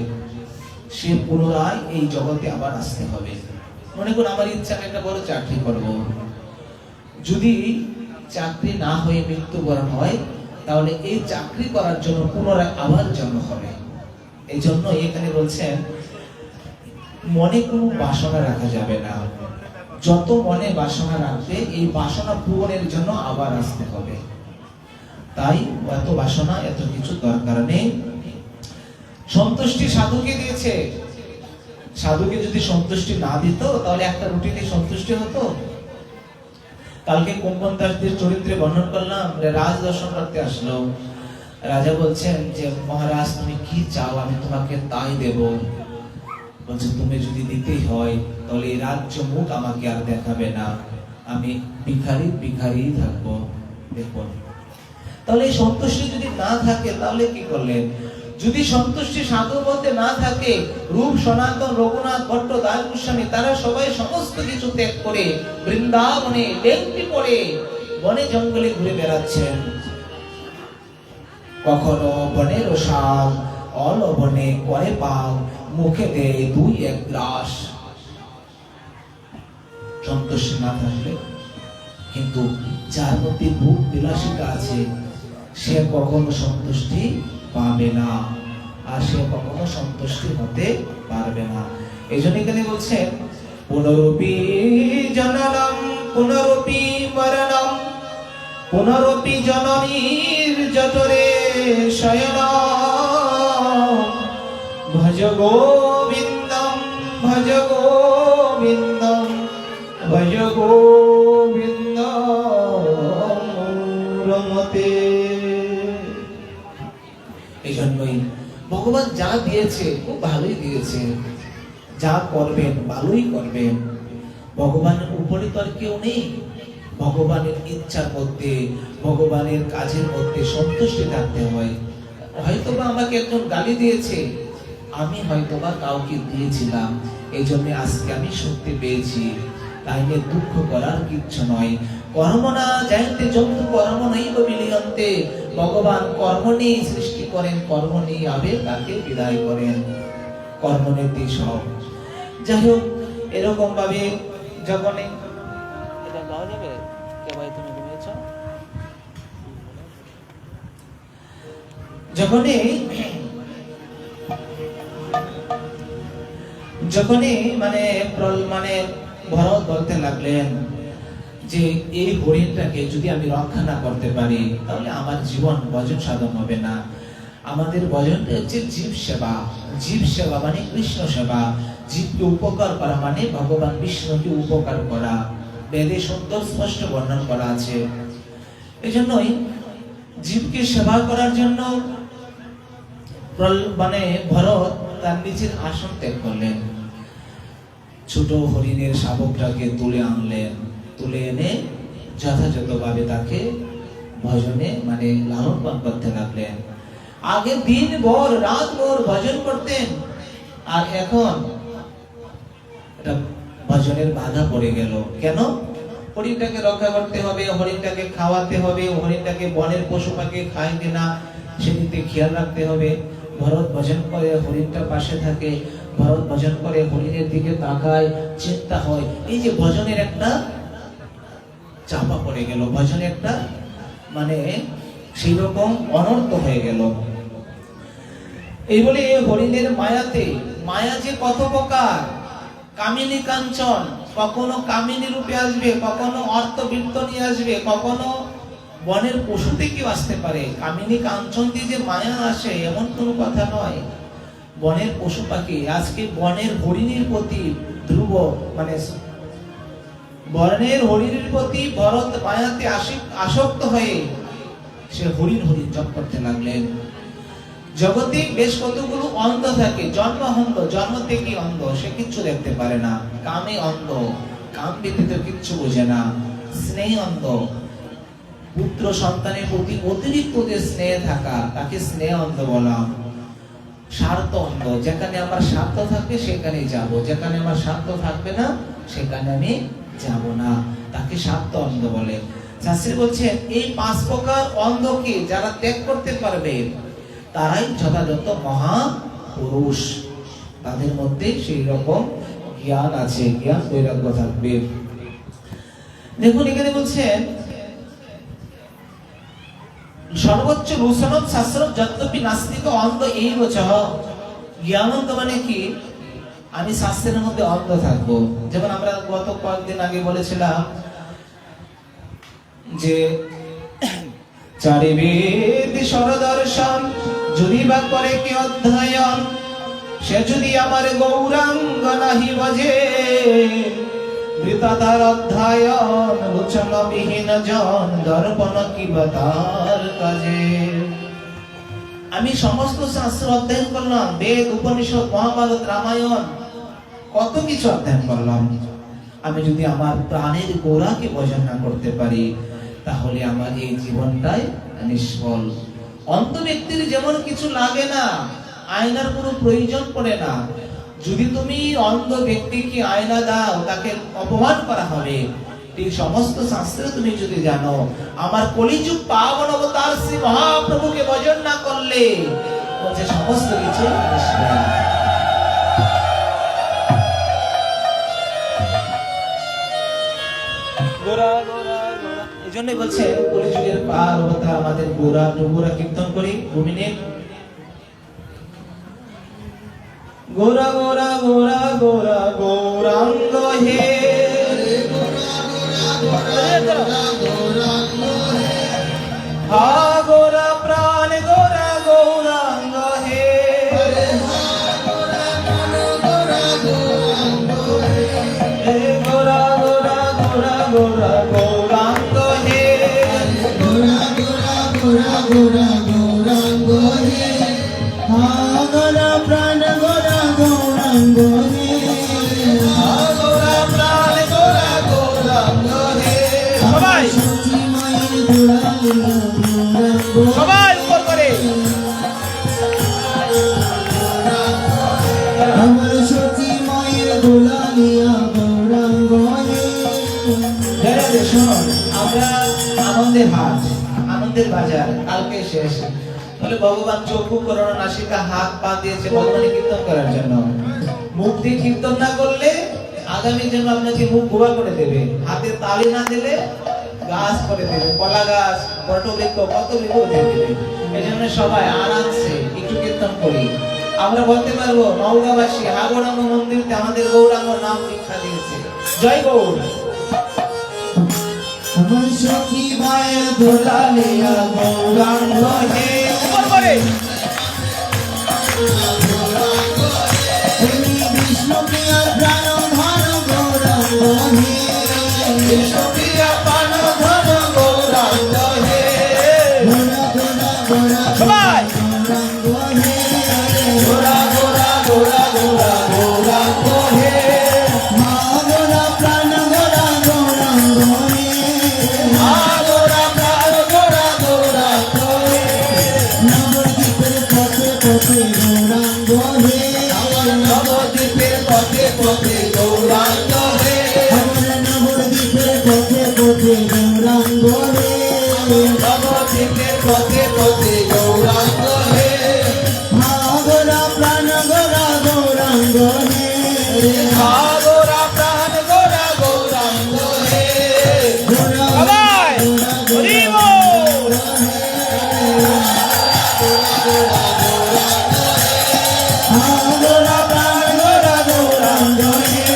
সে পুনরায় এই জগতে আবার আসতে হবে। মনে করুন আমার ইচ্ছা আমি একটা বড় চাকরি করব, যদি চাকরি না হয়ে মৃত্যুবরণ হয়, তাহলে এই চাকরি করার জন্য পুনরায় আবার জন্ম হবে। এই জন্য এখানে বলছেন মনে কোনো বাসনা রাখা যাবে না। যত মনে বাসনা রাখবে, এই বাসনা পূরণের জন্য আবার আসতে হবে। তাই এত বাসনা, এত কিছু দরকার নেই। সন্তুষ্টি সাধুকে দিয়েছে। সাধুকে যদি সন্তুষ্টি না দিত, তাহলে একটা রুটিতে সন্তুষ্টি হতো? কালকে কুম্ভন দাসদের চরিত্রে বর্ণন করলাম, রাজ দর্শন করতে আসলো। রাজা বলছেন যে মহারাজ তুমি কি চাও, আমি তোমাকে তাই দেব। বলছে তুমি যদি দিতেই হয়, তাহলে এই রাজ্য মুখ আমাকে আর দেখাবে না, আমি ভিখারি ভিখারি থাকবো। দেখুন, তাহলে এই সন্তুষ্টি যদি না থাকে, তাহলে কি করলেন? যদি সন্তুষ্টি সাধুর মধ্যে না থাকে, রূপ সনাতন, রঘুনাথ ভট্ট, দাস গোস্বামী তারা সবাই সমস্ত কিছু ত্যাগ করে বৃন্দাবনে লেংটি পড়ে বনে জঙ্গলে ঘুরে বেড়াচ্ছেন। কখনো বনের শাক, অলবনে করে পাক, মুখে দেয় 2-1 গ্লাস। সন্তুষ্টি না থাকলে, কিন্তু যার মধ্যে ভোগ বিলাসিতা আছে সে কখনো সন্তুষ্টি পাবে না, আর সে কখনো সন্তুষ্টি হতে পারবে না। এই জন্য এখানে বলছেন পুনরপি জননম পুনরপি মরণম পুনরপি জননীর জঠরে শয়নম ভজ গোবিন্দম ভজ গোবিন্দম ভজ গোবিন্দম রমতে। এই জন্যই ভগবান যা দিয়েছে খুব ভালোই দিয়েছে, যা করবেন ভালোই করবেন। ভগবানের উপরে তো আর কেউ নেই। ভগবানের ইচ্ছার মধ্যে, ভগবানের কাজের মধ্যে সন্তুষ্টি থাকতে হয়। হয়তোবা আমাকে একজন গালি দিয়েছে, আমি হয়তোবা কাউকে দিয়েছিলাম, এই জন্য আজকে আমি শক্তি পেয়েছি, তাই নিয়ে দুঃখ করার কিচ্ছু নয়। কর্ম না জানতে জন্তু কর্ম নেই বিলিয়ন্তে। ভগবান কর্ম নিয়ে সৃষ্টি করেন, কর্ম নিয়ে আবে তাকে বিদায় করেন, কর্ম নীতি সব। যাই হোক, এরকম ভাবে যখনই এটা গাওয়া যাবে, কে ভাই তুমি ঘুমিয়েছো? যখনই মানে ভরত বলতে লাগলেন যে এই হরিণটাকে যদি আমি রক্ষা না করতে পারি তাহলে আমার জীবন ভজন সাধন হবে না। আমাদের ভজনটা হচ্ছে জীব সেবা। জীব সেবা মানে কৃষ্ণ সেবা। জীবকে উপকার করা মানে ভগবান বিষ্ণুকে উপকার করা। বেদে সুন্দর স্পষ্ট বর্ণনা করা আছে। এই জন্যই জীবকে সেবা করার জন্য মানে ভরত তার নিজের আসন ত্যাগ করলেন। ছোট হরিণের শাবকটাকে তুলে আনলেন, তুলে এনে যথাযথভাবে তাকে ভজনে মানে লালন পালন করতে লাগলেন। আগে দিন ভর রাত ভর ভজন করতেন, আর এখন এটা ভজনের বাধা পড়ে গেল। কেন? হরিণটাকে রক্ষা করতে হবে, হরিণটাকে খাওয়াতে হবে, হরিণটাকে বনের পশু পাখি খায় কিনা সেদিকে খেয়াল রাখতে হবে। ভরত ভজন করে, হরিণটা পাশে থাকে, ভরত ভজন করে, হরিণের দিকে তাকায়, চিন্তা হয়। এই যে ভজনের একটা চাপা পড়ে গেল, ভজনে একটা মানে সেই রকম অনর্থ হয়ে গেল। এই বলে হরিণের মায়াতে, মায়া যে কত প্রকার, কামিনী কাঞ্চন, কখনো কামিনী রূপে আসবে, কখনো অর্থবৃত্ত নিয়ে আসবে, কখনো বনের পশু থেকেও আসতে পারে। কামিনী কাঞ্চন দিয়ে যে মায়া আসে এমন কোনো কথা নয়। বনের পশু পাখি, আজকে বনের হরিণের প্রতি ধ্রুব মানে বনের হরিণের প্রতি ভরত মায়াতে আসক্ত হয়ে সে হরিণ হরিণ জপ করতে লাগলেন। জগতে বেশ কতগুলো অন্ধ থাকে, জন্ম অন্ধ, জন্ম থেকে অন্ধ, সে কিচ্ছু দেখতে পারে না। কামে অন্ধ, কাম ব্যতীত কিচ্ছু বোঝে না। স্নেহ অন্ধ, পুত্র সন্তানের প্রতি অতিরিক্ত যে স্নেহ থাকা তাকে স্নেহ অন্ধ বলা। স্বার্থ অন্ধ, যেখানে আমার স্বার্থ থাকবে সেখানেই যাব, যেখানে আমার স্বার্থ থাকবে না সেখানে আমি যাব না, তাকে স্বার্থ অন্ধ বলে। শাস্ত্রী বলছেন এই 5 প্রকার অন্ধকে যারা ত্যাগ করতে পারবে তারাই যথাযথ মহাপুরুষ। তাদের মধ্যে সেই রকম জ্ঞান আছে, জ্ঞান বৈরাগ্য থাকবে। দেখুন এখানে বলছেন সর্বোচ্চ ভূষণম শাস্ত্রম যদ্যপি নাস্তিক অন্ধ এই বচহ। জ্ঞানন্ত মানে কি? আমি শাস্ত্রের মধ্যে অন্ধ থাকবো। যেমন আমরা গত কয়েকদিন আগে বলেছিলাম যে চারি বেদ সরদর্শন যদি বা করে কি অধ্যয়ন, সে যদি আমার গৌরাঙ্গ নাহি বজে, বৃতাদার অধ্যয়ন লোচন বিহীন জন, দর্পণ কি বাতার কাজে। আমি সমস্ত শাস্ত্র অধ্যয়ন করলাম, বেদ উপনিষদ মহাভারত রামায়ণ কত কিছু অধ্যয়ন করলাম, আমি যদি আমার প্রাণের গোড়াকে ভজন না করতে পারি তাহলে আমার এই জীবনটাই নিষ্ফল। অন্ধ ব্যক্তির যেমন কিছু লাগে না, আয়নার কোনো প্রয়োজন পড়ে না। যদি তুমি অন্ধ ব্যক্তিকে আয়না দাও, তাকে অপমান করা হবে। ঠিক সমস্ত শাস্ত্র তুমি যদি জানো, আমার কলিযুগ পাবন অবতার শ্রী মহাপ্রভুকে ভজন না করলে বলছে সমস্ত কিছু নিষ্ফল। গোরা গোরা গোরা, এই জন্যই বলছে কলিযুগের পার অবতার আমাদের গোরা। গোরা কীর্তন করি 2 মিনিট। গোরা গোরা গোরা গোরা গৌরাঙ্গ হে, হা গোরা প্রাণ গোরা গৌরাঙ্গ হে, হে গোরা গোরা গোরা গোরা গৌরাঙ্গ হে, প্রাণ গোরা গৌরাঙ্গ হা গোরা প্রাণ গোরা গৌরাঙ্গ হে। সবাই সবাই উপর করে আমার সতী মায়ের দুলালিয়া গৌরাঙ্গ শুনুন, আমরা আনন্দের হাট, আনন্দের বাজার কালকে শেষ। বলে ভগবান চক্ষু করোনা নাসিকা হাত পা দিয়েছে ভগবানের কীর্তন করার জন্য। মুখ দিয়ে কীর্তন না করলে আগামীর জন্য আপনাকে মুখ গোবা করে দেবে। হাতে তালি না দিলে গাছ করে দেবে, কলা গাছ, বটবৃক্ষ, কত বৃক্ষ দিয়ে দেবে। এই জন্য সবাই আরামসে একটু কীর্তন করি। আমরা বলতে পারবো নওগাঁবাসী হাগৌরাঙ্গ মন্দিরতে আমাদের গৌরাঙ্গ নাম দীক্ষা দিয়েছে। জয় গৌর। আমার সখী মায়ের দুলালিয়া গৌরাঙ্গ হে, উপর করে তুমি বিষ্ণু প্রিয়া প্রাণ ধন গৌরাঙ্গ হে, বিষ্ণুপ্রিয়া প্রাণ ধন গৌরাঙ্গ হে। গোরা গোরা গোরা সবাই গৌরাঙ্গ হে, গোরা গোরা গোরা গোরা গৌরাঙ্গ হে, মা গোরা প্রাণ গোরা গৌরাঙ্গ হে, মা গোরা প্রাণ গোরা গৌরাঙ্গ হে। নবদ্বীপের পথে পথে গৌরাঙ্গ হে, নবদ্বীপের পথে পথে গৌরাঙ্গ হে, আমার নবদ্বীপের পথে পথে গৌরাঙ্গ হে, নবদ্বীপের পথে পথে গৌরাঙ্গ হে, মা গোরা প্রাণ গোরা গৌরাঙ্গ হে, মা গোরা প্রাণ গোরা গৌরাঙ্গ হে। সবাই হরি বল। মা গোরা প্রাণ গোরা গৌরাঙ্গ হে,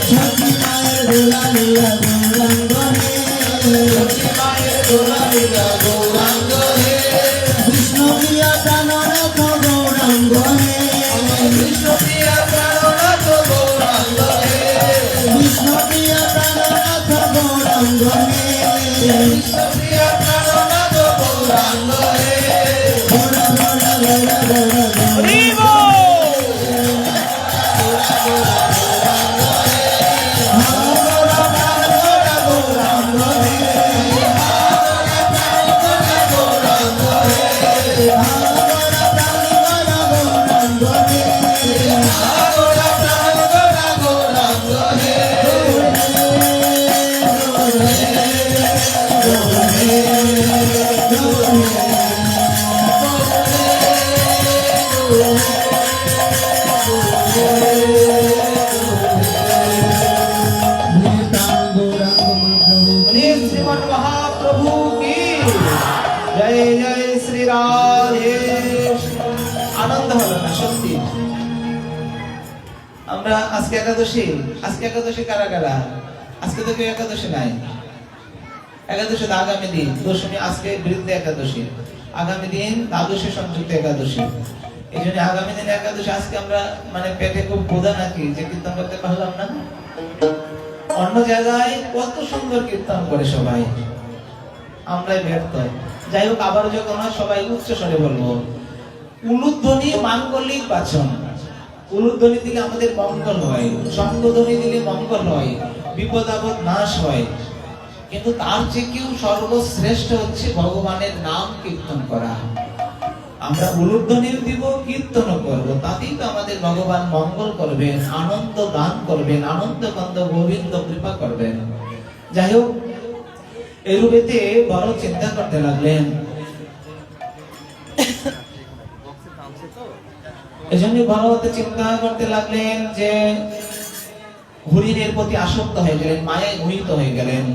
সখী মায়ের দুলালিয়া গৌরাঙ্গ হে, মায়ের দুলালিয়া গৌরাঙ্গ হে, বিষ্ণু প্রিয়া প্রাণনাথ গৌরাঙ্গ হে, বিষ্ণুপ্রিয়া প্রাণনাথ গৌরাঙ্গ হে, বিষ্ণু প্রিয়া প্রাণনাথ গৌরাঙ্গ হে, বিষ্ণুপ্রিয়া প্রাণনাথ গৌরাঙ্গ হে। গোরা গোরা গোরা গোরা হরি বল। গোরা প্রাণ গোরা গৌরাঙ্গ হে, बोलिए श्रीमन महाप्रभु की जय। जय श्री राधे। আনন্দ হলো না সত্যি? আমরা আজকে একাদশী, আজকে একাদশী কারা কারা? আজকে তো কেউ একাদশী নাই। একাদশী তো আগামী দিন, দশমী আজকে বৃদ্ধ একাদশী, আগামী দিন দ্বাদশী সংযুক্ত একাদশী। এই জন্য আগামী দিন একাদশী। আজকে আমরা মানে পেটে খুব ক্ষুধা নাকি যে কীর্তন করতে পারলাম না। অন্য জায়গায় কত সুন্দর কীর্তন করে সবাই, আমরাই ব্যর্থ। যাই হোক, আবার যখন হয় সবাই উচ্চ স্বরে বলবো। উলুধ্বনি মাঙ্গলিক বাচন। উলুধ্বনি দিলে আমাদের মঙ্গল হয়, শঙ্খধ্বনি দিলে মঙ্গল হয়, বিপদ আপদ নাশ হয়। কিন্তু তার চেয়েও সর্বশ্রেষ্ঠ হচ্ছে ভগবানের নাম কীর্তন করা। আমরা উলুধ্বনি দিব, কীর্তন করব, তাতেই তো আমাদের ভগবান মঙ্গল করবেন, আনন্দ দান করবেন, আনন্দ কন্দ গোবিন্দ কৃপা করবেন। যাই হোক, এরূপেতে বড় চিন্তা করতে লাগলেন। এজন্য ভগবতী চিন্তা করতে লাগলেন যে হরিণের প্রতি আসক্ত হয়ে গেলেন, মায়ায় মোহিত হয়ে গেলেন।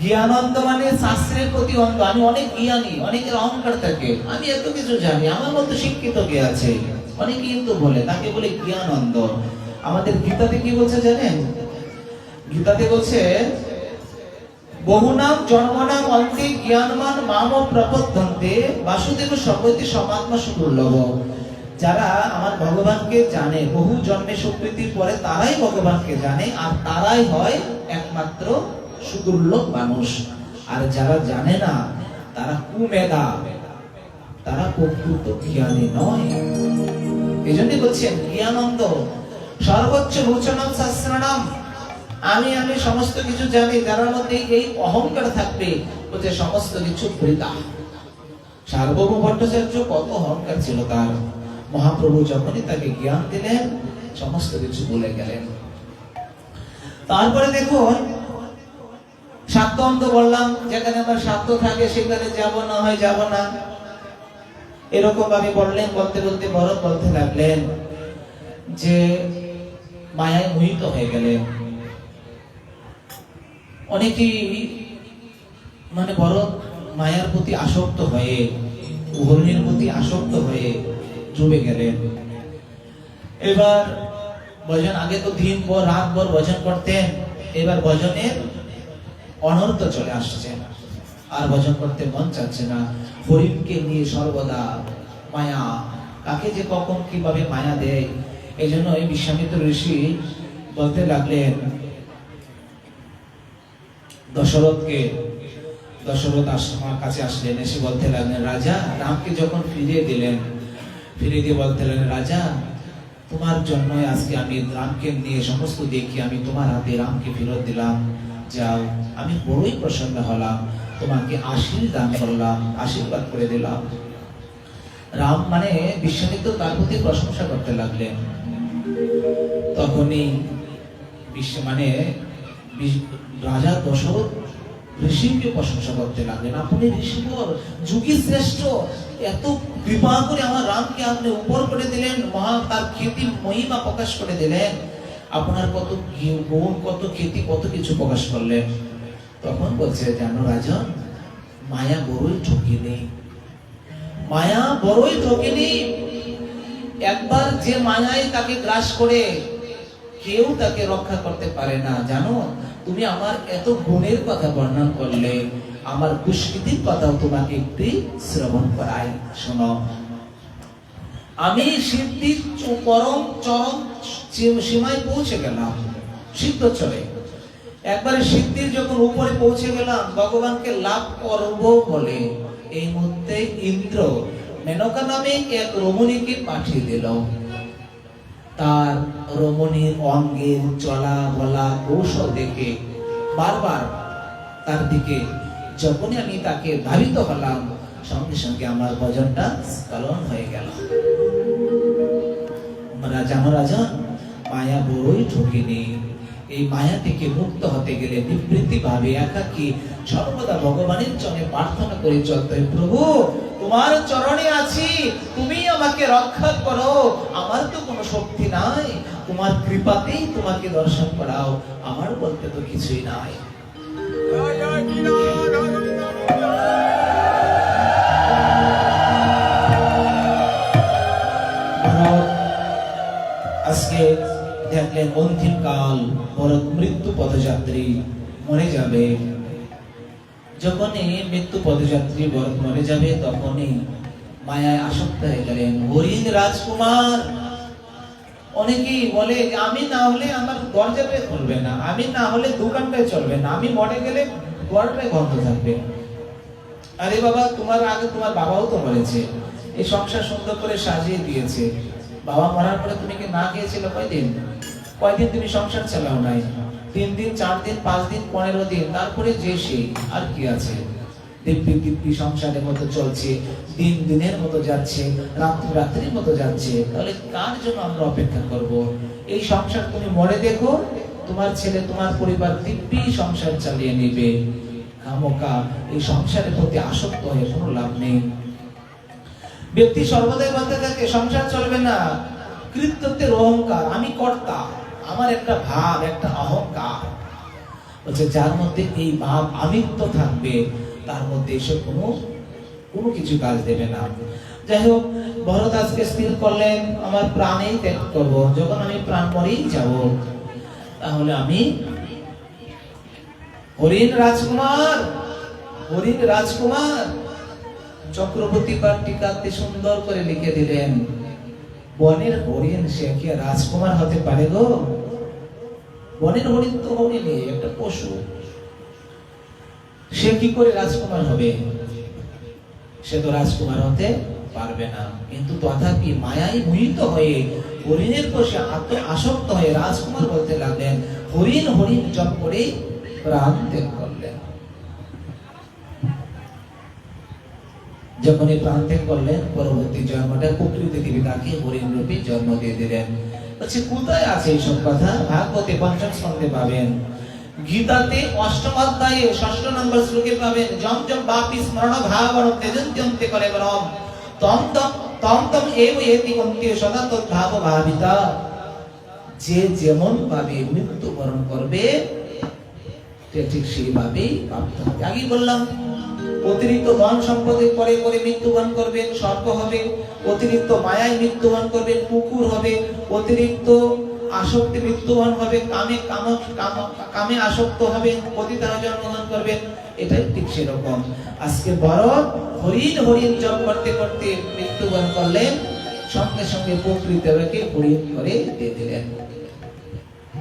জ্ঞানন্দ মানে শাস্ত্রের প্রতি অন্ধ। আমি অনেক জ্ঞানী, অনেকের অহংকার থাকে, আমি এত কিছু জানি, আমার মতো শিক্ষিত কে আছে, অনেকে কিন্তু বলে, তাকে বলে জ্ঞানন্দ। আমাদের গীতাতে কি বলছে জানেন? গীতাতে বলছে বহুনাম জন্মনাম অন্তে জ্ঞানমান মাম প্রপদ্যন্তে বাসুদেব সর্বতি সমাত্মা সুদুর্লভ। যারা আমার ভগবানকে জানে, বহু জন্মে সুকৃতির পরে তারাই ভগবানকে জানে, আর তারাই হয় একমাত্র সুদুর্লভ মানুষ। আর যারা জানে না তারা কুমেধা, তারা প্রকৃত জ্ঞানী নয়। এই জন্য বলছেন জ্ঞানন্দ সর্বোচ্চ রোচনম শাস্ত্রনাম। আমি সমস্ত কিছু জানি, যার মধ্যে এই অহংকার থাকবে, বলছে সমস্ত কিছু বৃথা। সার্বভৌম ভট্টাচার্য কত অহংকার ছিল তার, মহাপ্রভু যখনই তাকে জ্ঞান দিলেন সমস্ত কিছু ভুলে গেলেন। তারপরে দেখুন শাক্ত অন্ত বললাম, যেখানে আমার শাক্ত থাকে সেখানে যাব না হয় যাব না, এরকম ভাবে বললেন। বলতে বলতে ভরত বলতে লাগলেন যে মায়ায় মোহিত হয়ে গেলেন। অনেকেই মানে ভরত মায়ার প্রতি আসক্ত হয়ে, হরিণের প্রতি আসক্ত হয়ে ডুবে গেলেন। এবার ভজন, আগে তো দিন ভর রাত ভর ভজন করতেন, এবার ভজনের অনর্থ চলে আসছে, আর ভজন করতে মন চাচ্ছে না। হরিণকে নিয়ে সর্বদা মায়া, কাকে যে কখন কিভাবে মায়া দেয়। এই জন্য বিশ্বামিত্র ঋষি বলতে লাগলেন দশরথকে, দশরথ আমার কাছে আসলেন, এসে বলতে লাগলেন রাজা রামকে যখন ফিরিয়ে দিলেন, ফিরিয়ে দিয়ে বলতে লাগলেন রাজা তোমার জন্যই আজকে আমি রামকে নিয়ে সমস্ত দেখি, আমি তোমার হাতে রামকে ফেরত দিলাম, যাও। আমি বড়ই প্রসন্ন হলাম, তোমাকে আশীর্বাদ করলাম, আশীর্বাদ করে দিলাম। রাম মানে বিশ্বামিত্র তার প্রতি প্রশংসা করতে লাগলেন। তখনই মানে রাজা দশরথ ঋষিকে প্রশংসা করতে লাগলেন। আপনি ঋষিবর, যুগী শ্রেষ্ঠ, এত কৃপা করে আমার রামকে আপনি উপর করে দিলেন, মহা তার খ্যাতি মহিমা প্রকাশ করে দিলেন, আপনার কত গুণ, কত খ্যাতি, কত কিছু প্রকাশ করলেন। তখন বলছে জানো রাজন, মায়া বড়ই ঠকিনি, মায়া বড়ই ঠকিনি। একবার যে মায়ায় তাকে গ্রাস করে কেউ তাকে রক্ষা করতে পারে না। জানো, তুমি আমার এত গুণের কথা বর্ণনা করলে, আমার দুষ্কৃতির কথাও তোমাকে একটু শ্রবণ করাই। শোনো, আমি সিদ্ধির পরম চরম সীমায় পৌঁছে গেলাম, সিদ্ধ চলে। একবারে সিদ্ধির যখন উপরে পৌঁছে গেলাম, ভগবানকে লাভ করব বলে এই মুহূর্তে ইন্দ্র মেনকা নামে এক রমণীকে পাঠিয়ে দিল। তার রমণীর অঙ্গের চলা বলা কৌশল দেখে বারবার তার দিকে যখনই আমি তাকে ধাবিত হলাম, সঙ্গে সঙ্গে আমার ভজনটা স্খলন হয়ে গেল। রাজন, মায়া বড়ই ঠকিনি। এই মায়া থেকে মুক্ত হতে গেলে নিবৃত্তি ভাবে একাকী সর্বদা ভগবানের চরণে প্রার্থনা করে চলতে হয়। প্রভু তোমার চরণে আছি, তুমি আমাকে রক্ষা করো, আমার তো কোনো শক্তি নাই, তোমার কৃপাতেই তোমাকে দর্শন করাও, আমার বলতে তো কিছুই নাই। আজকে দেখলেন অন্তিম কাল, ভরত মৃত্যু পদযাত্রী, মরে যাবে। যখনই মৃত্যু পদযাত্রী ভরত মরে যাবে, তখনই মায়ায় আসক্ত হয়ে গেলেন। হরিণ রাজকুমার, অনেকেই বলে আমি না হলে আমার দরজাটাই খুলবে না, আমি না হলে দোকানটাই চলবে না, আমি মরে গেলে ঘরটাই বন্ধ থাকবে। আরে বাবা, তোমার আগে তোমার বাবাও তো মরেছে, এই সংসার সুন্দর করে সাজিয়ে দিয়েছে। বাবা মরার পরে তুমি কি না গিয়েছিলে কয়দিন? কয়দিন তুমি সংসার চালাও নাই? 3 দিন 4 দিন 5 দিন 15 দিন, তারপরে যে সে আর কি আছে। দিব্যি দিব্যি সংসারের মতো চলছে, দিন দিনের মতো যাচ্ছে, রাত্রি রাত্রির মতো যাচ্ছে। তাহলে কার জন্য আমরা অপেক্ষা করব? এই সংসার তুমি মরে দেখো, তোমার ছেলে তোমার পরিবার দিব্যি সংসার চালিয়ে নেবে। খামোকা এই সংসারের প্রতি আসক্ত হয়ে কোনো লাভ নেই। ব্যক্তি সর্বদাই বলতে থাকে সংসার চলবে না, কৃতত্বের অহংকার, আমি কর্তা, আমার একটা ভাব, একটা অহংকার। বলছে যার মধ্যে এই ভাব আমিত্ব থাকবে, তার মধ্যে এসব কোনো কিছু কাজ দেবে না। যাই হোক, ভরত আজকে স্থির করলেন আমার প্রাণেই ত্যাগ করবো। যখন আমি প্রাণ মরেই যাব, তাহলে আমি হরিণ রাজকুমার চক্রবর্তী পাঠ টিকাতে সুন্দর করে লিখে দিলেন, বনের হরিণ সে কি রাজকুমার হতে পারে গো? বনের হরিণ তো হরিণই, একটা পশু, সে কি করে রাজকুমার হবে? সে তো রাজকুমার হতে পারবে না। কিন্তু তথাপি মায়ায় মোহিত হয়ে হরিণের প্রতি আসক্ত হয়ে রাজকুমার বলতে লাগলেন। হরিণ হরিণ জপ করে প্রাণ ত্যাগ করলেন। যখন এই প্রাণ ত্যাগ করলেন, পরবর্তী জন্মটা প্রকৃতি দেবী তাকে হরিণ রূপে জন্ম দিয়ে দিলেন। বলছে কোথায় আছে এইসব কথা? ভাগবতে 5ম স্কন্ধে পাবেন, গীতাতে 8ম অধ্যায়ে 6 নম্বর শ্লোকে পাবেন, যম যম বাপি স্মরণ ভাবন তেজন্ত্যন্তে করে ব্রহ্ম তম তম এব এতি অন্তে সদা তদ্ভাব ভাবিতা। যে যেমন ভাবে মৃত্যুবরণ করবে, ঠিক সেইভাবেই প্রাপ্ত হবে। আগেই বললাম, অতিরিক্ত ধন সম্পদে পরে পরে মৃত্যুবরণ করবেন, সর্প হবে। অতিরিক্ত মায়ায় মৃত্যুবরণ করবেন, কুকুর হবে। অতিরিক্ত আসক্তি মৃত্যুবরণ হবে, কামে আসক্ত হবে, পতিতারা জন্মগ্রহণ করবেন। এটাই ঠিক সেরকম। আজকে ভরত হরিণ হরিণ জপ করতে করতে মৃত্যুবরণ করলেন, সঙ্গে সঙ্গে প্রকৃতিকে হরিণ করে দিয়ে দিলেন।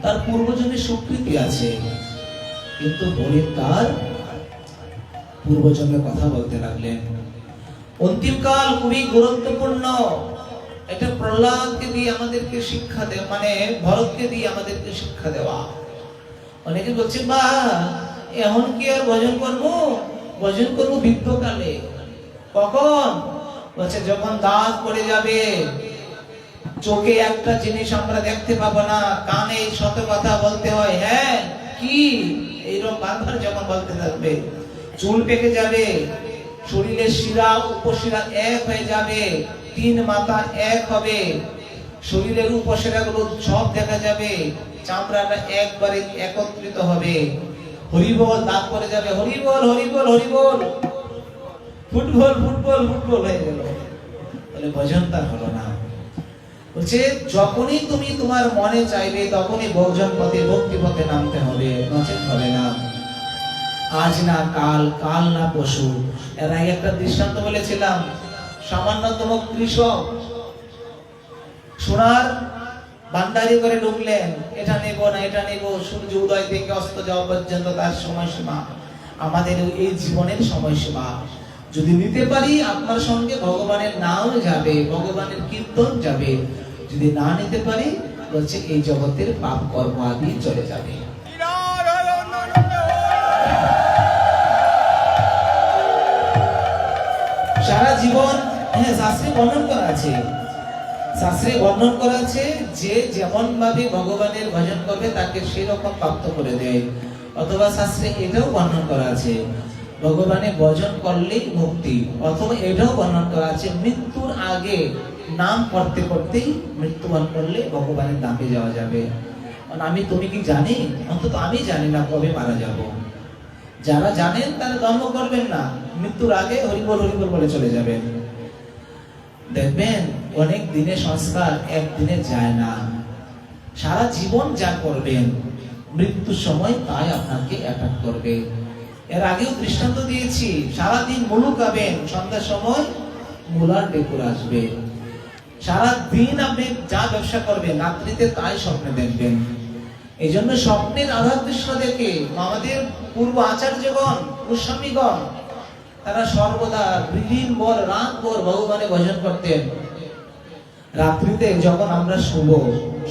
তার পূর্বজন্মের স্বীকৃতি আছে, কিন্তু হরিণ তার পূর্বজন্মের কথা বলতে লাগলেন। অন্তিমকাল খুবই গুরুত্বপূর্ণ। এটা প্রহ্লাদকে দিয়ে আমাদেরকে শিক্ষা দেওয়া, মানে ভরতকে দিয়ে আমাদেরকে শিক্ষা দেওয়া। অনেকে বলছে বা এখন কি আর ভজন করবো? ভজন করবো বৃদ্ধকালে। কখন? বলছে যখন দাঁত পড়ে যাবে, চোখে একটা জিনিস আমরা দেখতে পাবো না, কানে শত কথা বলতে হয়, হ্যাঁ কি এইরকম বারবার যখন বলতে থাকবে, চুল পেকে যাবে, শরীরের শিরা উপশিরা এক হয়ে যাবে, 3 মাথা এক হবে, শরীরের উপশিরাগুলো সব দেখা যাবে, চামড়াটা একবারে একত্রিত হবে, হরিবল দাঁত পড়ে যাবে, হরিবল হরিবল হরিবল, ফুটবল ফুটবল ফুটবল হয়ে গেল। তাহলে ভজন তার হলো না। বলছে যখনই তুমি তোমার মনে চাইবে, তখনই ভজন পথে ভক্তি পথে নামতে হবে, নচেত হবে না। আজ না কাল, কাল না পশু। এর আগে একটা দৃষ্টান্ত বলেছিলাম, সামান্যতম কৃষক সোনার ভান্ডারি করে ঢুকলেন, এটা নেব না এটা নেব, সূর্য উদয় থেকে অস্ত যাওয়া পর্যন্ত তার সময়সীমা। আমাদের এই জীবনের সময়সীমা যদি নিতে পারি, আপনার সঙ্গে ভগবানের নাম যাবে, ভগবানের কীর্তন যাবে। যদি না নিতে পারি, বলছে এই জগতের পাপ কর্ম আদি চলে যাবে। সারা জীবন, হ্যাঁ শাস্ত্রে বর্ণন করা আছে, শাস্ত্রে বর্ণন করা আছে যে যেমন ভাবে ভগবানের ভজন করবে তাকে সেই রকম প্রাপ্ত করে দেয়। অথবা শাস্ত্রে এটাও বর্ণন করা আছে ভগবানের ভজন করলেই মুক্তি। অথবা এটাও বর্ণন করা আছে মৃত্যুর আগে নাম করতে করতেই মৃত্যুবরণ করলে ভগবানের নামে যাওয়া যাবে। আমি তুমি কি জানি? অন্তত আমি জানি না কবে মারা যাব। যারা জানেন তারা ধর্ম করবেন না, মৃত্যুর আগে হরিবল হরিবল বলে চলে যাবেন। দেখবেন অনেক দিনের সংস্কার একদিনে যায় না। সারা জীবন যা করবেন, মৃত্যুর সময় তাই আপনাকে অ্যাটাক করবে। এর আগেও দৃষ্টান্ত দিয়েছি, সারাদিন মুলুক খাবেন, সন্ধ্যার সময় মূলার ডেকুর আসবে। সারা দিন আপনি যা ব্যবসা করবেন, রাত্রিতে তাই স্বপ্নে দেখবেন। এই জন্য স্বপ্নের আধার দৃশ্য দেখে আমাদের পূর্ব আচার্যগণ, গোস্বামীগণ, তারা সর্বদা দিন ভর রাত ভর ভগবানের ভজন করতেন। রাত্রিতে যখন আমরা শুভ,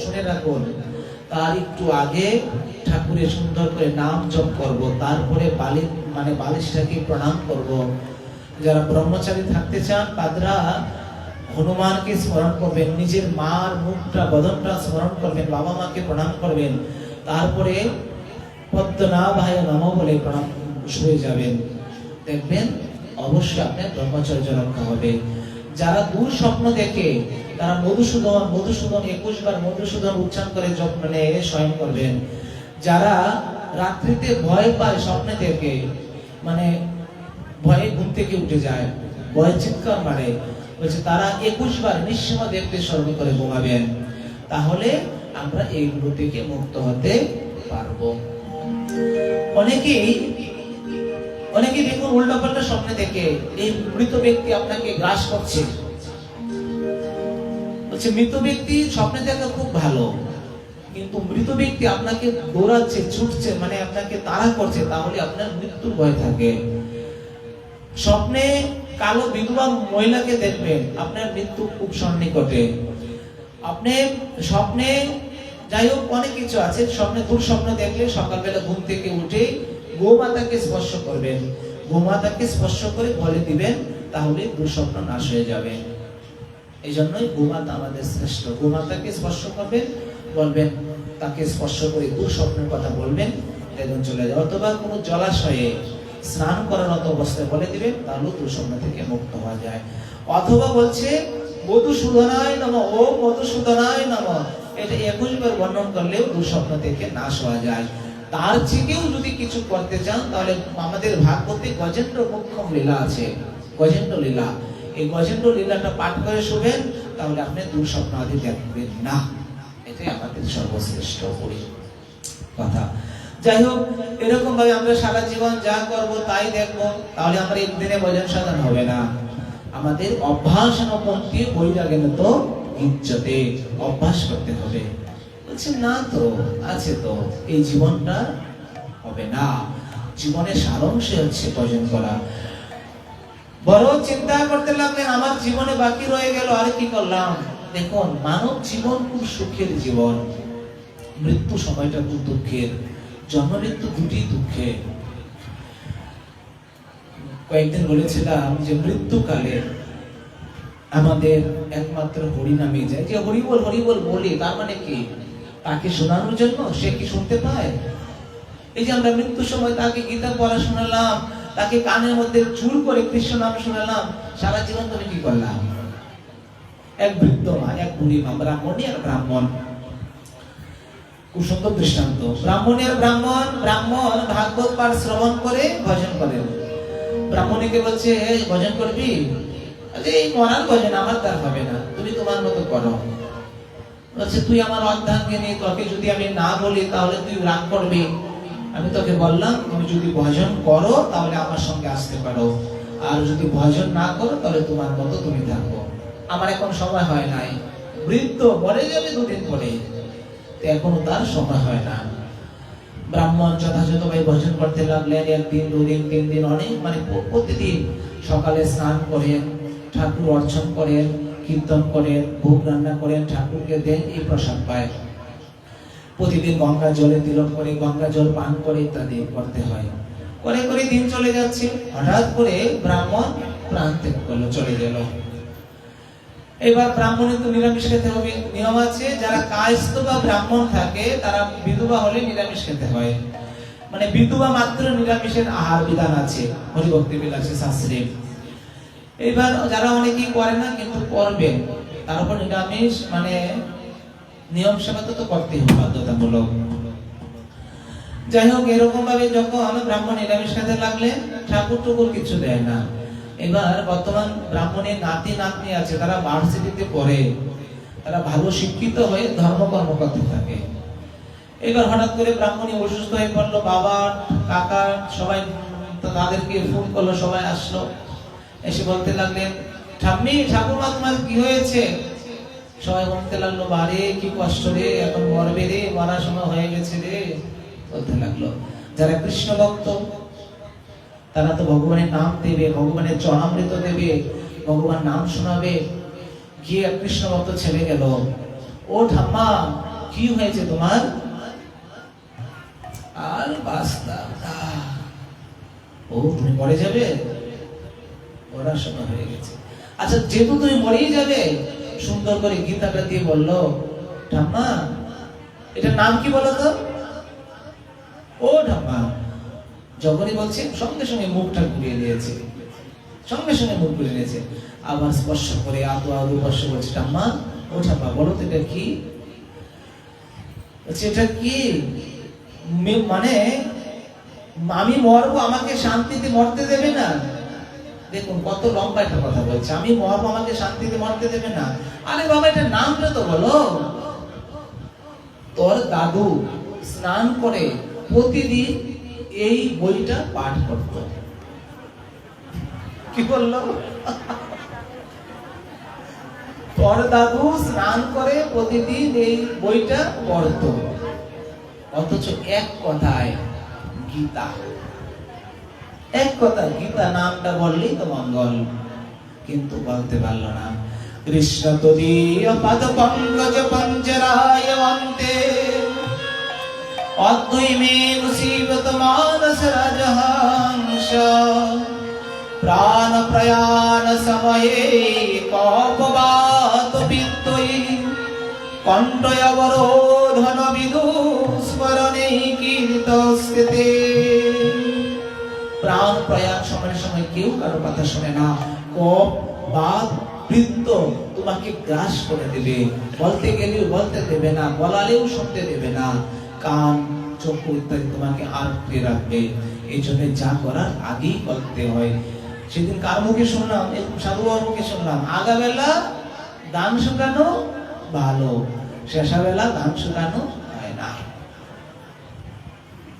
শুনে রাখুন, তার একটু আগে ঠাকুরের সুন্দর করে নাম জপ করব, তারপরে বালিশটাকে প্রণাম করব। যারা ব্রহ্মচারী থাকতে চান তারা হনুমানকে স্মরণ করবেন, নিজের মার মুখটা বদনটা স্মরণ করবেন, বাবা মাকে প্রণাম করবেন, তারপরে পদ্মনাভায় নমঃ বলে প্রণাম শুয়ে যাবেন। দেখবেন অবশ্যই আপনার ব্রহ্মচর্য রক্ষা হবে। যারা দূর স্বপ্ন দেখে তারা মধুসূদন মধুসূদন 21 বার মধুসূদন উচ্চারণ করে যত্নে শয়ন করবেন। যারা রাত্রিতে ভয় পায় স্বপ্নে দেখে, মানে ভয়ে ঘুম থেকে উঠে যায়, ভয় চিৎকার মারে, বলছে তারা 21 বার নিঃসীম দেখতে স্মরণ করে ঘুমাবেন, তাহলে আমরা এইগুলো থেকে মুক্ত হতে পারবো। অনেকেই দেখুন উল্টাপাল্টা স্বপ্নে দেখে এই মৃত ব্যক্তি আপনাকে গ্রাস করছে, বলছে মৃত ব্যক্তি স্বপ্নে দেখা খুব ভালো, কিন্তু মৃত ব্যক্তি আপনাকে দৌড়াচ্ছে, ছুটছে, মানে আপনাকে তাড়া করছে, তাহলে আপনার মৃত্যুর ভয় থাকে। স্বপ্নে কালো বিধবা মহিলাকে দেখবেন, আপনার মৃত্যু খুব সন্নিকটে। আপনি স্বপ্নে যাই হোক অনেক কিছু আছে, স্বপ্নে দুঃস্বপ্ন দেখলে সকালবেলা ঘুম থেকে উঠে গোমাতাকে স্পর্শ করবেন, গোমাতাকে স্পর্শ করে বলে দিবেন, তাহলে দুঃস্বপ্ন নাশ হয়ে যাবে। এই জন্যই গোমাতা আমাদের শ্রেষ্ঠ। গোমাতাকে স্পর্শ করবেন, বলবেন, তাকে স্পর্শ করে দুঃস্বপ্নের কথা বলবেন, দেখুন চলে যাবে। অথবা কোনো জলাশয়ে স্নান করার অবস্থায় বলে দিবেন, তাহলে দুঃস্বপ্ন থেকে মুক্ত হওয়া যায়। অথবা বলছে মধুসূদনায় নমঃ, ও মধুসূদনায় নমঃ, এটা 21 বার বর্ণন করলেও দুঃস্বপ্ন থেকে নাশ হওয়া যায়। তার থেকেও যদি কিছু করতে চান, তাহলে আমাদের ভাগবতে গজেন্দ্র মুখ্যম লীলা আছে, গজেন্দ্র লীলা। এই গজেন্দ্র লীলাটা পাঠ করে শুবেন, তাহলে আপনি দুঃস্বপ্ন আদি দেখবেন না। এটাই আমাদের সর্বশ্রেষ্ঠ কথা। যাই হোক, এরকম ভাবে আমরা সারা জীবন যা করব তাই দেখবো, তাহলে আমরা একদিনে ভজন সাধন হবে না। আমাদের অভ্যাস অনুপন্থী বৈরাগেন তো ইজ্জতে, অভ্যাস করতে হবে। বলছে না তো, আছে তো, এই জীবনটা হবে না। জীবনের সারাংশে হচ্ছে ভজন করা। বড় চিন্তা করতে লাগলেন, আমার জীবনে বাকি রয়ে গেল, আর কি করলাম। দেখুন, মানব জীবন খুব সুখের জীবন, মৃত্যু সময়টা খুব দুঃখের, জন্ম মৃত্যু দুটি দুঃখের। কয়েকদিন বলেছিলাম যে মৃত্যুকালে আমাদের একমাত্র হরিনামে যায়, যে হরিবল হরিবল বলি, তার মানে কি, তাকে শোনানোর জন্য, সে কি শুনতে পায়? এই যে আমরা মৃত্যুর সময় তাকে গীতা পড়া শোনালাম, তাকে কানের মধ্যে চুল করে কৃষ্ণ নাম শোনালাম, সারা জীবন তুমি কি করলাম? এক বৃদ্ধ মা, এক বুড়ি মা, ব্রাহ্মণী আর ব্রাহ্মণ, খুব সুন্দর দৃষ্টান্ত। ব্রাহ্মণের ব্রাহ্মণ, ব্রাহ্মণ ভাগবত পাঠ শ্রবণ করে ভজন করেন। ব্রাহ্মণীকে বলছে, ভজন করবি? এই মরার ভজন আমার দ্বার হবে না, তুমি তোমার মতো করো। বলছে, তুই আমার অর্ধাঙ্গিনী, তোকে যদি আমি না বলি তাহলে তুই রাগ করবি। আমি তোকে বললাম, তুমি যদি ভজন করো তাহলে আমার সঙ্গে আসতে পারো, আর যদি ভজন না করো তাহলে তোমার মতো তুমি থাকো। আমার এখন সময় হয় নাই, বৃদ্ধ মরে যাবে দুদিন পরে, এখনো তার সময় হয় না। ব্রাহ্মণ যথাযথভাবে ভজন করতে লাগলেন। একদিন, দুদিন, 3 দিন, অনেক, মানে প্রতিদিন সকালে স্নান করেন, ঠাকুর অর্চন করেন, কীর্তন করেন, ভোগ রান্না করেন, ঠাকুরকে দেন, এই প্রসাদ পায়। প্রতিদিন গঙ্গা জলে তিলক করে, গঙ্গা জল পান করে, ইত্যাদি করতে হয়। করে করে দিন চলে যাচ্ছে। হঠাৎ করে ব্রাহ্মণ প্রাণ ত্যাগ করলো, চলে গেল। এবার ব্রাহ্মণের তো নিরামিষ খেতে হবে, নিয়ম আছে। যারা কায়স্থ বা ব্রাহ্মণ থাকে তারা বিধবা হলে নিরামিষ খেতে হয়, মানে বিধবা মাত্র নিরামিষের আহার বিধান আছে হরিভক্তি বিলাসে শাস্ত্রে। এবার যারা অনেকেই করে না কিন্তু করবেন, তারপর নিরামিষ, মানে নিয়ম সেবা তো করতেই হবে, বাধ্যতামূলক। যাই হোক, এরকম ভাবে যখন ব্রাহ্মণ নিরামিষ খেতে লাগলেন, ঠাকুর টুকুর কিছু দেয় না। এবার বর্তমান ব্রাহ্মণের নাতি নাতনি আছে, তারা ভার্সিটিতে পড়ে, তারা ভালো শিক্ষিত হয়ে ধর্মকর্ম করতে থাকে। এবার হঠাৎ করে ব্রাহ্মণী অসুস্থ হয়ে পড়লো, বাবা কাকা সবাই তাদেরকে ফোন করলো, সবাই আসলো, এসে বলতে লাগলেন, ঠাম্মি ঠাকুরমা তোমার কি হয়েছে? সবাই বলতে লাগলো, বারে কি কষ্ট রে, এখন মরবে রে, মরার সময় হয়ে গেছে রে, বলতে লাগলো। যারা কৃষ্ণ ভক্ত তারা তো ভগবানের নাম দেবে, ভগবানের চরণামৃত দেবে, ভগবান নাম শোনাবে। গিয়ে কৃষ্ণ ভক্ত ছেড়ে গেল, ও ঠাম্মা কি হয়েছে তোমার? বাস্তা ও তুমি মরে যাবে, ওরা সময় হয়ে গেছে। আচ্ছা যেহেতু তুমি মরেই যাবে, সুন্দর করে গীতাটা দিয়ে বললো, ঠাম্মা এটার নাম কি বলো তো? ও ঠাম্মা, যখনই বলছে সঙ্গে সঙ্গে মুখটা ঘুরিয়ে দিয়েছে, সঙ্গে সঙ্গে মুখ ঘুরিয়ে নিয়েছে। আবার স্পর্শ করে আদু আদু স্পর্শ করছে, ঠাম্মা ও ঠাম্মা বলো তো এটা কি? এটা কি মানে আমি মরবো, আমাকে শান্তিতে মরতে দেবে না? দেখুন কত লম্বা একটা কথা বলছে, আমি মরবো আমাকে শান্তিতে মরতে দেবে না। আরে বাবা এটা নামটা তো বলো। তোর দাদু স্নান করে প্রতিদিন এই বইটা পাঠ করত। কি বললো? তোর দাদু স্নান করে প্রতিদিন এই বইটা পড়ত, অথচ এক কথায় গীতা, এক কথা গীতা নামটা বললেই তো মঙ্গল, কিন্তু বলতে পারলো না। কৃষ্ণ তদীয় পদ পঙ্কজ পঞ্জরায় অন্তে অদ্বৈ মে মুসিবত মানস রাজহংস প্রাণ প্রয়াণ সময়ে কপবাত পিত্তৈ কণ্ঠয় অবরোধন বিদুস্মরণে কীর্তস্তে। প্রাণ প্রয়াণ সময় সময় কেউ কারো কথা শুনে না, কপ বাত বৃত্ত তোমাকে গ্রাস করে দেবে, বলতে গেলেও বলতে দেবে না, বলালেও শুনতে দেবে না, কান চক্ষু ইত্যাদি তোমাকে আটকে রাখবে। এই জন্য যা করার আগেই করতে হয়। সেদিন কার মুখে শুনলাম, সাধু বাবার মুখে শুনলাম, আগাবেলা গান শুকানো ভালো, শেষাবেলা গান শুকানো হয় না।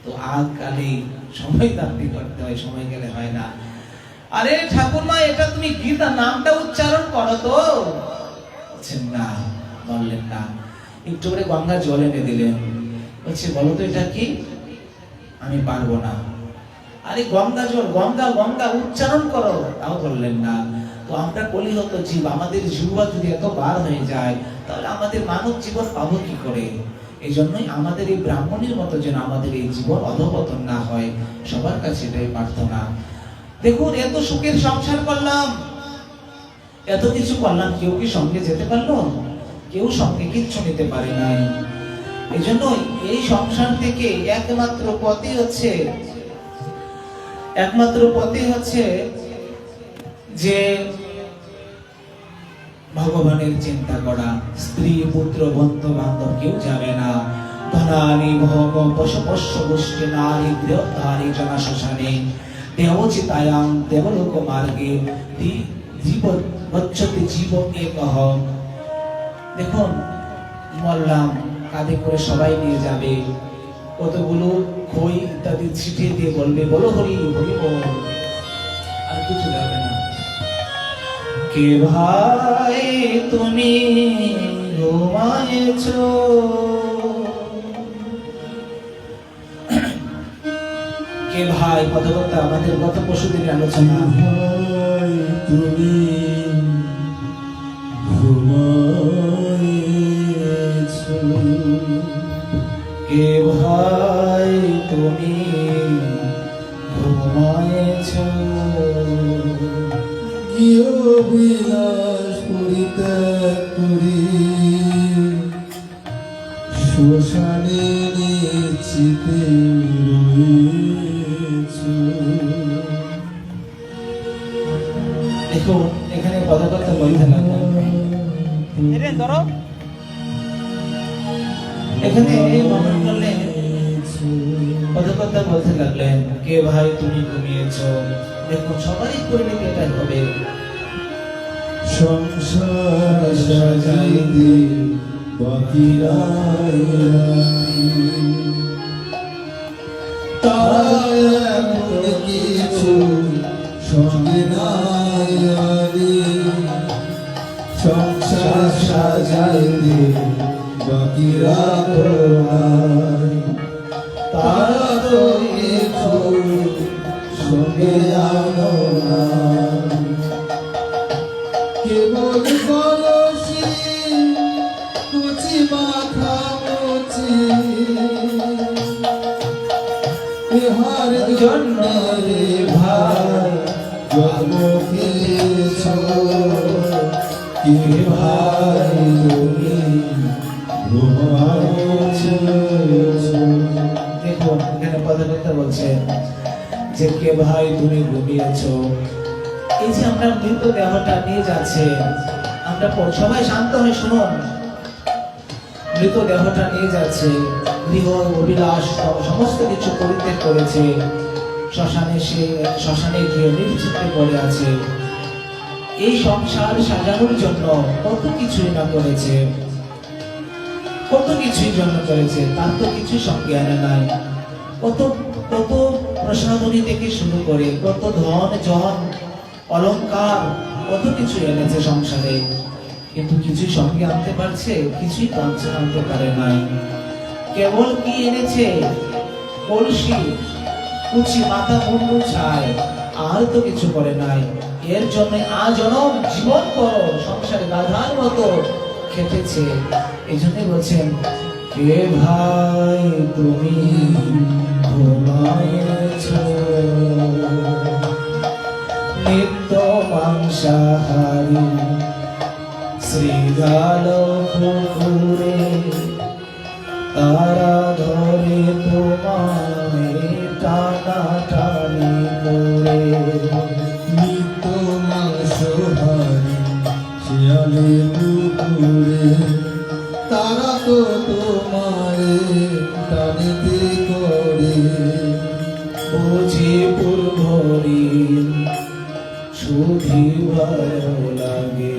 তো আজকালে সময় দাবি করতে হয়, সময় গেলে হয় না। আরে ঠাকুরমা এটা তুমি গীতা নামটা উচ্চারণ করো তো। বলছেন না, বললেন না। একটু করে গঙ্গা জল এনে দিলেন, বলছে বলো তো এটা কি? আমি পারবো না। আরে গঙ্গা জল, গঙ্গা গঙ্গা উচ্চারণ করো, তাও বললেন না। তো আমরা কলিহত জীব, আমাদের জিহ্বা যদি এত বার হয়ে যায়, তাহলে আমাদের মানব জীবন পাবো কি করে? এই জন্যই আমাদের এই ব্রাহ্মণের মতো যেন আমাদের এই জীবন অধঃপতন না হয়, সবার কাছে এটাই প্রার্থনা। দেখুন এত সুখের সংসার করলাম, এত কিছু করলাম, কেউ কি সঙ্গে যেতে পারলো? কেউ সঙ্গে কিচ্ছু নিতে পারে নাই। এই জন্য এই সংসার থেকে একমাত্র পথই হচ্ছে যে ভগবানের চিন্তা করা। স্ত্রী পুত্র বন্ধু বান্ধব কেউ যাবে না। ধনানি ভোগ পশু পশ্য গোষ্ঠী নারী দেবতারি জনা শ্মশানে দেবচিতায়াং দেবলোক মার্গে জীব বচ্চতে জীব একহ। দেখুন মরলাম, কাঁধে করে সবাই নিয়ে যাবে, কতগুলো খই ইত্যাদি ছিটিয়ে দিয়ে বলবে বলো হরি হরি বল, আর কিছু যাবে না। কে ভাই তুমি ঘুমায়েছো, কে ভাই কথা আমাদের গত পশুদের আলোচনা। তুমি ঘুমায়েছো, কে ভাই তুমি ঘুমায়েছো, গিয়ে বিলাস পরিত্যাগ করি শ্মশানে নিশ্চিতে রয়েছো। দেখুন এখানে কথা বলতে লাগলেন, এখানে মনন করলেন, কথা বলতে লাগলেন, কে ভাই তুমি ঘুমিয়েছো। দেখুন সবাই করলে এটাই হবে। সংসার সাজাইতে বাকিরা তারা এমন কিছু সঙ্গে নাই আনি। সংসার সাজাইতে বাকিরা তারা তো কিছু সঙ্গে আনো না। কেবল কলসি কুচি মাথা মুচি যাহার জন্য রে ভাই জন্ম দিয়েছ কে ভাই তুমি ঘুমায়েছ। দেখুন এখানে পদকর্তা বলছেন যে কে ভাই তুমি ঘুমিয়েছো। এই যে আমরা মৃত দেহটা নিয়ে যাচ্ছে, আমরা সবাই শান্ত হয়ে শুনুন। মৃত দেহটা নিয়ে যাচ্ছে, গৃহ অভিলাষ সমস্ত কিছু পরিত্যাগ করেছে, শ্মশানে গিয়ে নির্চিত্তে পড়ে আছে। এই সংসার সাজানোর জন্য কত কিছুই না করেছে, কত কিছুই জন্য করেছে, তার তো কিছু সঙ্গে আনে নাই। কত কত প্রসাদনী থেকে শুরু করে কত ধন জন অলংকার কত কিছু এনেছে সংসারে, কিন্তু কিছু সঙ্গে আনতে পারছে? কিছুই আনতে পারে নাই। কেবল কি এনেছে? কলসি, কুচি, মাথা মুন্ডু ছায়, আর তো কিছু করে নাই। এর জন্য আজনম জীবন করো সংসারে গাধার মতো খেটেছে। এই জন্যই বলছেন কে ভাই তুমি ঘুমায়েছ, নিত্য মাংসাহারী শ্রীগাল পুকুরে তারা ধরে তোমায় টানা টানি করে। নিত্য মাংসহারী শিয়ালে পুকুরে তারা তো তোমারে টানিতে করে। বুঝি পূর্বরি শুধু ভালো লাগে।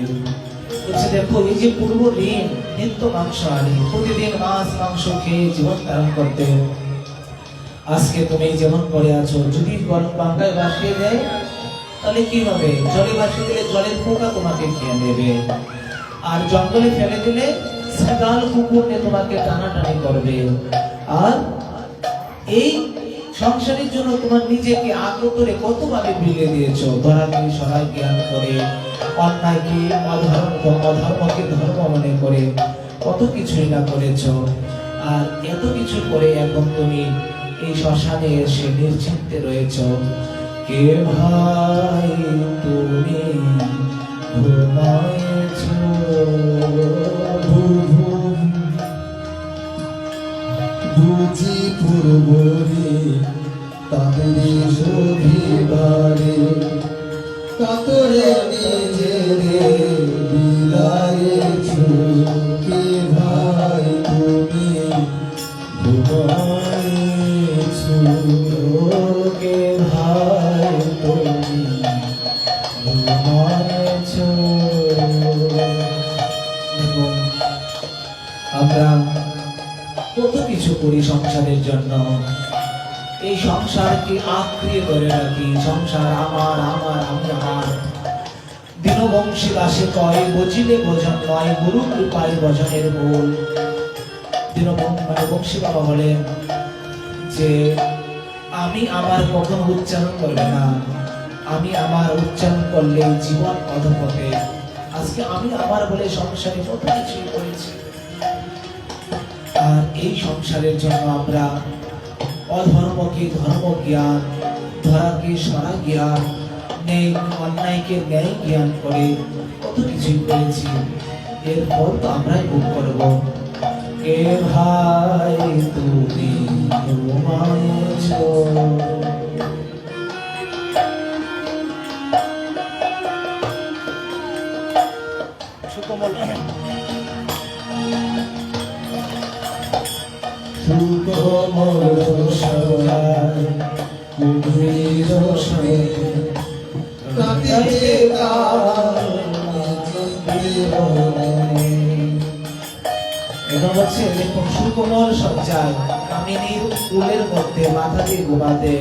বলছে দেখো এই যে পূর্ব ঋণ নিত্য মাংসাহারী, প্রতিদিন মাছ মাংস খেয়ে জীবন ধারণ করতে, আজকে তুমি যেমন পড়ে আছো, যদি গঙ্গায় ভাসিয়ে দেয় তাহলে কি হবে? জলে ভাসিয়ে দিলে জলের পোকা তোমাকে খেয়ে নেবে, আর জঙ্গলে ফেলে দিলে শৃগাল কুকুর নিয়ে তোমাকে টানাটানি করবে। আর এই সংসারের জন্য তোমার নিজেকে আগ্রহে কতভাবে বিলিয়ে দিয়েছো, ধরাকে সরাই জ্ঞান করে, অন্যায়কে অধর্মকে ধর্ম মনে করে কত কিছুই না করেছো। আর এত কিছু করে এখন তুমি এই শ্মশানে এসে নিশ্চিন্তে রয়েছো। কে ভাই তুমি ঘুমায়েছো। বুঝি পূর্বরে তাদের শোভিবারে কাতরে নিজেরে বিলায়েছ। কে ভাই তুমি ঘুমায়েছ। কে ভাই তুমি ঘুমায়েছো। দেখুন, আমরা কত কিছু করি সংসারের জন্য, এই সংসারকে আঁকড়িয়ে ধরে রাখি। সংসার আমার আমার আমি আমার। দীনবংশী দাসে কয় বজিলে ভজন নয়, গুরু কৃপায় ভজনের মূল। বংশী বাবা বলেন যে আমি আমার কখনো উচ্চারণ করবে না, আমি আমার উচ্চারণ করলে জীবন অধপথে। আজকে আমি আমার বলে সংসারে কত কিছুই করেছি, আর এই সংসারের জন্য আমরা অধর্মকে ধর্ম জ্ঞান, ধরাকে সরা জ্ঞান, অন্যায়কে ন্যায় জ্ঞান করে কত কিছুই করেছি। এরপর তো আমরাই ভোগ করব। কে ভাই তুমি ঘুমায়েছ। সুকমল সুকমল সজায় কুমির সে কাটিতে কাল এখন বলছে দেখুন সুকমল সজ্জায় কামিনীর ফুলের মধ্যে মাথা দিয়ে ঘুমাতে,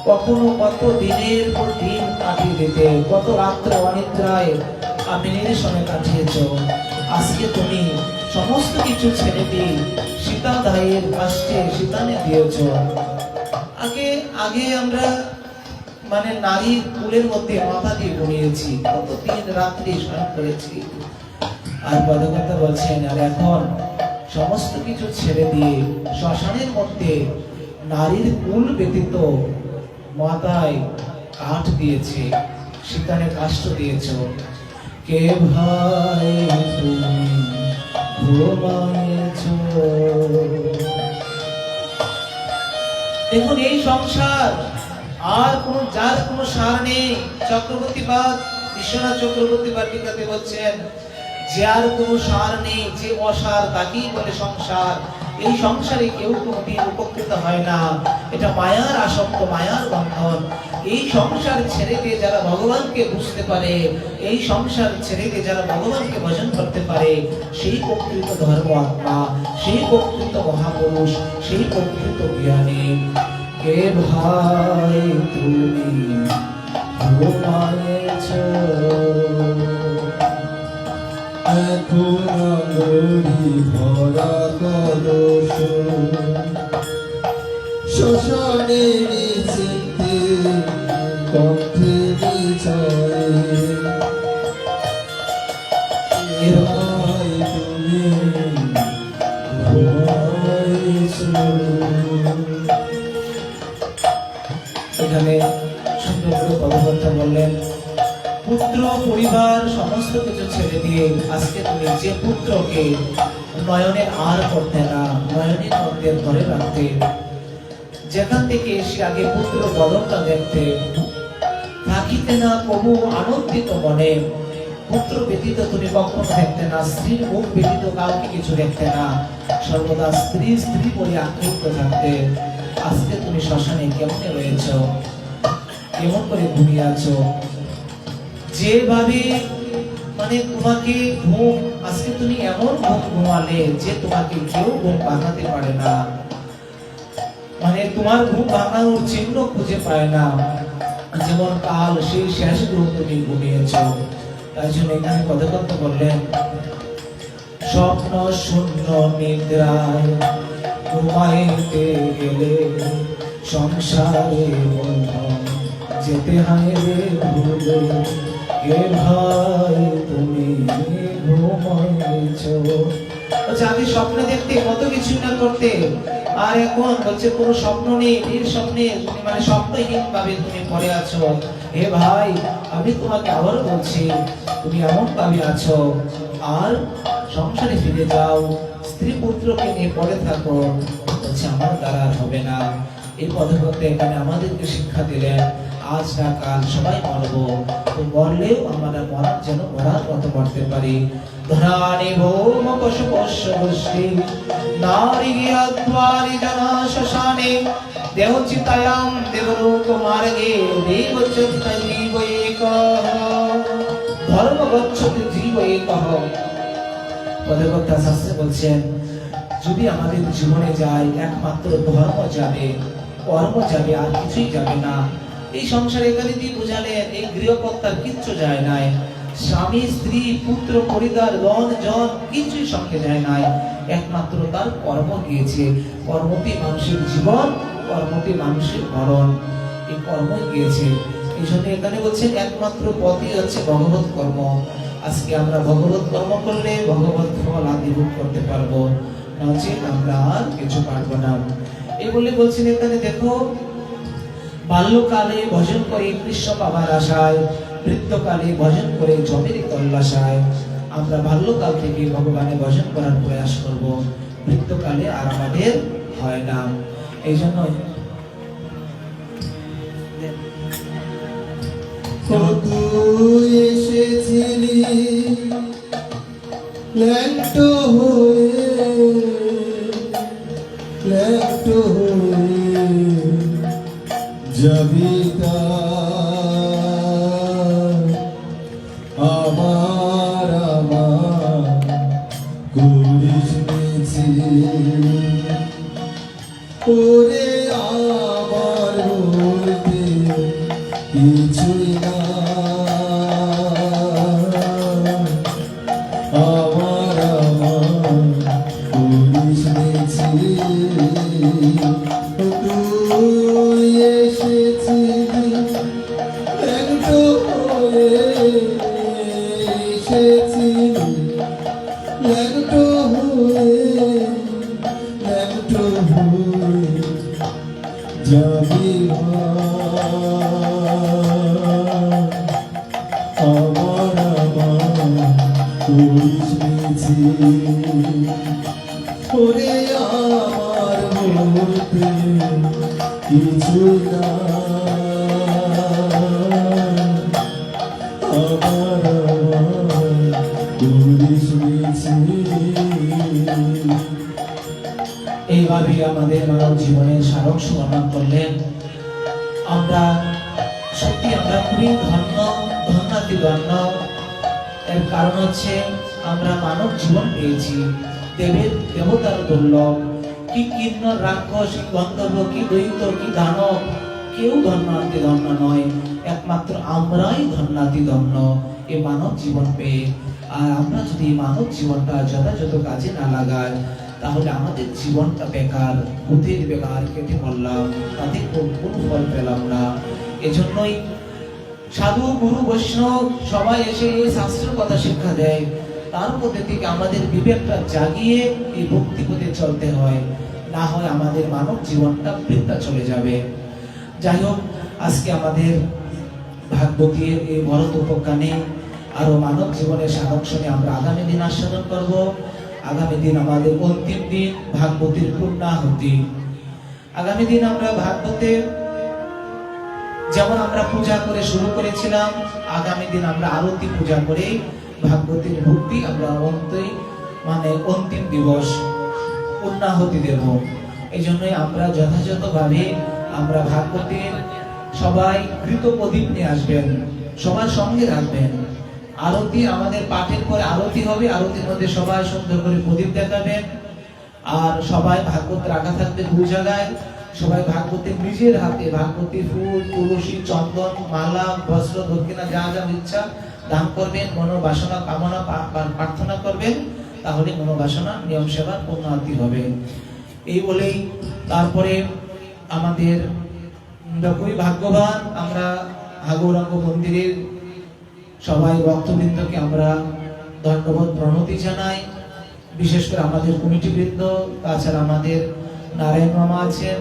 কখনো কত দিনের পর দিন কাটিয়ে দিতে, কত রাত্র অনিদ্রায় কামিনীর সঙ্গে কাটিয়েছ। আজকে তুমি সমস্ত কিছু ছেড়ে দিয়ে সীতা দায়ের কাছে সীতানে দিয়েছ। আগে আগে আমরা মানে নারীর ফুলের মধ্যে মাথা দিয়ে ঘুমিয়েছি, কত দিন রাত্রি শয়ন করেছি। আর পদকর্তা বলছেন আর এখন সমস্ত কিছু ছেড়ে দিয়ে শ্মশানের মধ্যে নারীর কুল ব্যতীত মাথায় কাঠ দিয়েছে, সেখানে কাষ্ঠ দিয়েছ। কে ভাই তুমি ঘুমাইছ। দেখুন এই সংসার আর কোন যার কোন সার নেই। চক্রবর্তীবাদ বিশ্বনাথ চক্রবর্তী বার্তিকাতে বলছেন যার কোন সার নেই, যে অসার তাকেই বলে সংসার। এই সংসারে কেউ কোনদিন উপকৃত হয় না, এটা মায়ার আসক্ত, মায়ার বন্ধন। এই সংসার ছেড়ে দিয়ে যারা ভগবানকে বুঝতে পারে, এই সংসার ছেড়ে দিয়ে যারা ভগবানকে ভজন করতে পারে, সেই প্রকৃত ধর্ম আত্মা, সেই প্রকৃত মহাপুরুষ, সেই প্রকৃত জ্ঞানী। কে ভাই তুমি ঘুমাইছ। এখন গরি ভরা কলস শ্মশানে নিচিতে কক্ষে বিছায়ে ভাই তুমি ঘুমাইছ। এখানে সুন্দর করে কথাবার্তা বললেন। পুত্র পরিবার সমস্ত কিছু ছেড়ে দিয়ে আজকে তুমি যে পুত্রকে নয়নে আর করতে না, নয়নের মধ্যে ধরে রাখতে, যেখান থেকে এসে আগে পুত্র বদনটা দেখতে, থাকিতে না কবু আনন্দিত মনে। পুত্র ব্যতীত তুমি কখনো দেখতে না, স্ত্রীর মুখ ব্যতীত কাউকে কিছু দেখতে না, সর্বদা স্ত্রী স্ত্রী বলে আখ্যায়িত থাকতে। আজকে তুমি শ্মশানে কেমনে রয়েছ, কেমন করে ঘুমিয়ে আছো, যেভাবে মানে তোমাকে ঘুম, আজকে তুমি এমন ঘুম ঘুমালে যে তোমাকে কেউ ঘুম ভাঙাতে পারে না, মানে তোমার ঘুম ভাঙানোর চিহ্ন খুঁজে পায় না। যেমন কাল সেই শেষ ঘুম তুমি ঘুমিয়েছ। তাই জন্য এখানে কথা বললেন, স্বপ্ন শূন্য নিদ্রায় ঘুমাইতে গেলে সংসারে বন্ধন যেতে হয় রে ভুলে। কে ভাই তুমি ঘুমাইছ। আগে স্বপ্নে দেখতে, কত কিছু না করতে, আর এখন বলছে কোনো স্বপ্ন নেই, নিঃস্বপ্নে মানে স্বপ্নহীন ভাবে তুমি পড়ে আছো। হে ভাই, আমি তোমাকে আবার বলছি, তুমি এমন ভাবে আছো, আর সংসারে ফিরে যাও, স্ত্রী পুত্রকে নিয়ে পড়ে থাকো। বলছে আমার দ্বারা আর হবে না। এই পদক্ষেপে এখানে আমাদেরকে শিক্ষা দিলেন, আজ না কাল সবাই মরবো, তো মরলেও আমরা মরার যেন মরার মতো মরতে পারি। ধরানি ভৌম পশু পশ্য গোষ্ঠী নারী গিয়াদ্বারি জনা শ্মশানে দেহচিতায়াম দেবলোক মার্গে দেবচ্যুত জীব একঃ ধর্ম গচ্ছতি জীব একঃ। পদকর্তা শাস্ত্রে বলছেন, যদি আমাদের জীবনে যায় একমাত্র ধর্ম যাবে, কর্ম যাবে, আর কিছুই যাবে না। এই সংসারে এখানে দিয়ে বুঝালেন, এই গৃহকর্তার কিচ্ছু যায় নাই, স্বামী স্ত্রী পুত্র পরিবার রণ জন কিছুই সঙ্গে যায় নাই, একমাত্র তার কর্ম গিয়েছে। কর্মটি মানুষের জীবন, কর্মটি মানুষের মরণ, এই কর্ম গিয়েছে। এই জন্য এখানে বলছেন একমাত্র পথই হচ্ছে ভগবত কর্ম। আজকে আমরা ভগবত কর্ম করলে ভগবত ফল আদি ভোগ করতে পারবো, নচেত আমরা আর কিছু পারবো না। এই বলে বলছেন এখানে দেখো, বাল্যকালে ভজন করে কৃষ্ণ পাবার আশায়, বৃদ্ধকালে ভজন করে জমের তল্লাশায়। আমরা বাল্যকাল থেকে ভগবানের ভজন করার প্রয়াস করব, বৃদ্ধকালে আর আমাদের হয় না। এই জন্য তুই এসেছিলি ল্যাংট হয়ে, ল্যাংট হয়ে যাবি আমার আমার করিস নিছি ওরে আমার বলতে কিছুই না, আমার আমার করিস নিছি। তুই এসেছিলি ল্যাংট হয়ে, এসেছিলি ল্যাংট হয়ে, ল্যাংট হয়ে করিস মিছি ওরে আমার বলতে কিছু না এইভাবে আমাদের মানব জীবনের সারাংশ বর্ণনা করলেন। আমরা সত্যি আমরা খুবই ধন্যাতি এর কারণ হচ্ছে আমরা মানব জীবন পেয়েছি। দেবতার দুর্লভ, কি কিন্নর রাক্ষস, কি গন্ধর্ব, কি দৈত্য, কি দানব, কেউ ধন্য নয়, একমাত্র আমরাই ধন্যাতি ধন্য এই মানব জীবন পেয়ে। আর আমরা যদি মানব জীবনটা যথাযথ কাজে না লাগাই তাহলে আমাদের জীবনটা বেকার, বুদ্ধির বেকার, কেটে পড়লাম, তাতে কোনো ফল পেলাম না। এজন্যই সাধু গুরু বৈষ্ণব সবাই এসে এই শাস্ত্রের কথা শিক্ষা দেয়, তার মধ্যে থেকে আমাদের বিবেকটা জাগিয়ে এই ভক্তি পথে চলতে হয়, না হয় আমাদের মানব জীবনটা বৃথা চলে যাবে। যাই হোক, আজকে আমাদের ভাগবতীর এই ভরত উপজ্ঞানে আরো মানব জীবনের সারাংশ নিয়ে আমরা আগামী দিন আস্বাদন করব। আগামী দিন আমাদের অন্তিম দিন ভাগবতীর পূর্ণাহুতি। আগামী দিন আমরা ভাগবতের যেমন আমরা পূজা করে শুরু করেছিলাম, আগামী দিন আমরা আরতি পূজা করে ভাগবতীর ভক্তি আমরা অন্তিম দিবস পূর্ণাহুতি দেব। এই জন্যই আমরা যথাযথভাবে আমরা ভাগবতীর সবাই কৃত প্রদীপ নিয়ে আসবেন, সবার সঙ্গে রাখবেন। আরতি আমাদের পাঠের পরে আরতি হবে, আরতির মধ্যে সবাই সুন্দর করে প্রদীপ দেখাবেন। আর সবাই ভাগবত রাখা থাকবে দু জায়গায়, সবাই ভাগবতীর নিজের হাতে ভাগবতীর ফুল, তুলসী, চন্দন, মালা, বস্ত্র, দক্ষিণা যা যা ইচ্ছা দান করবেন, মনোবাসনা কামনা প্রার্থনা করবেন, তাহলে মনোবাসনা নিয়ম সেবার পূর্ণাহুতি হবে। এই বলেই তারপরে আমাদের খুবই ভাগ্যবান আমরা গৌরাঙ্গ মন্দিরের সবাই ভক্তবৃন্দকে আমরা ধন্যবাদ প্রণতি জানাই। বিশেষ করে আমাদের কমিটি বৃন্দ, তাছাড়া আমাদের নারায়ণ মামা আছেন,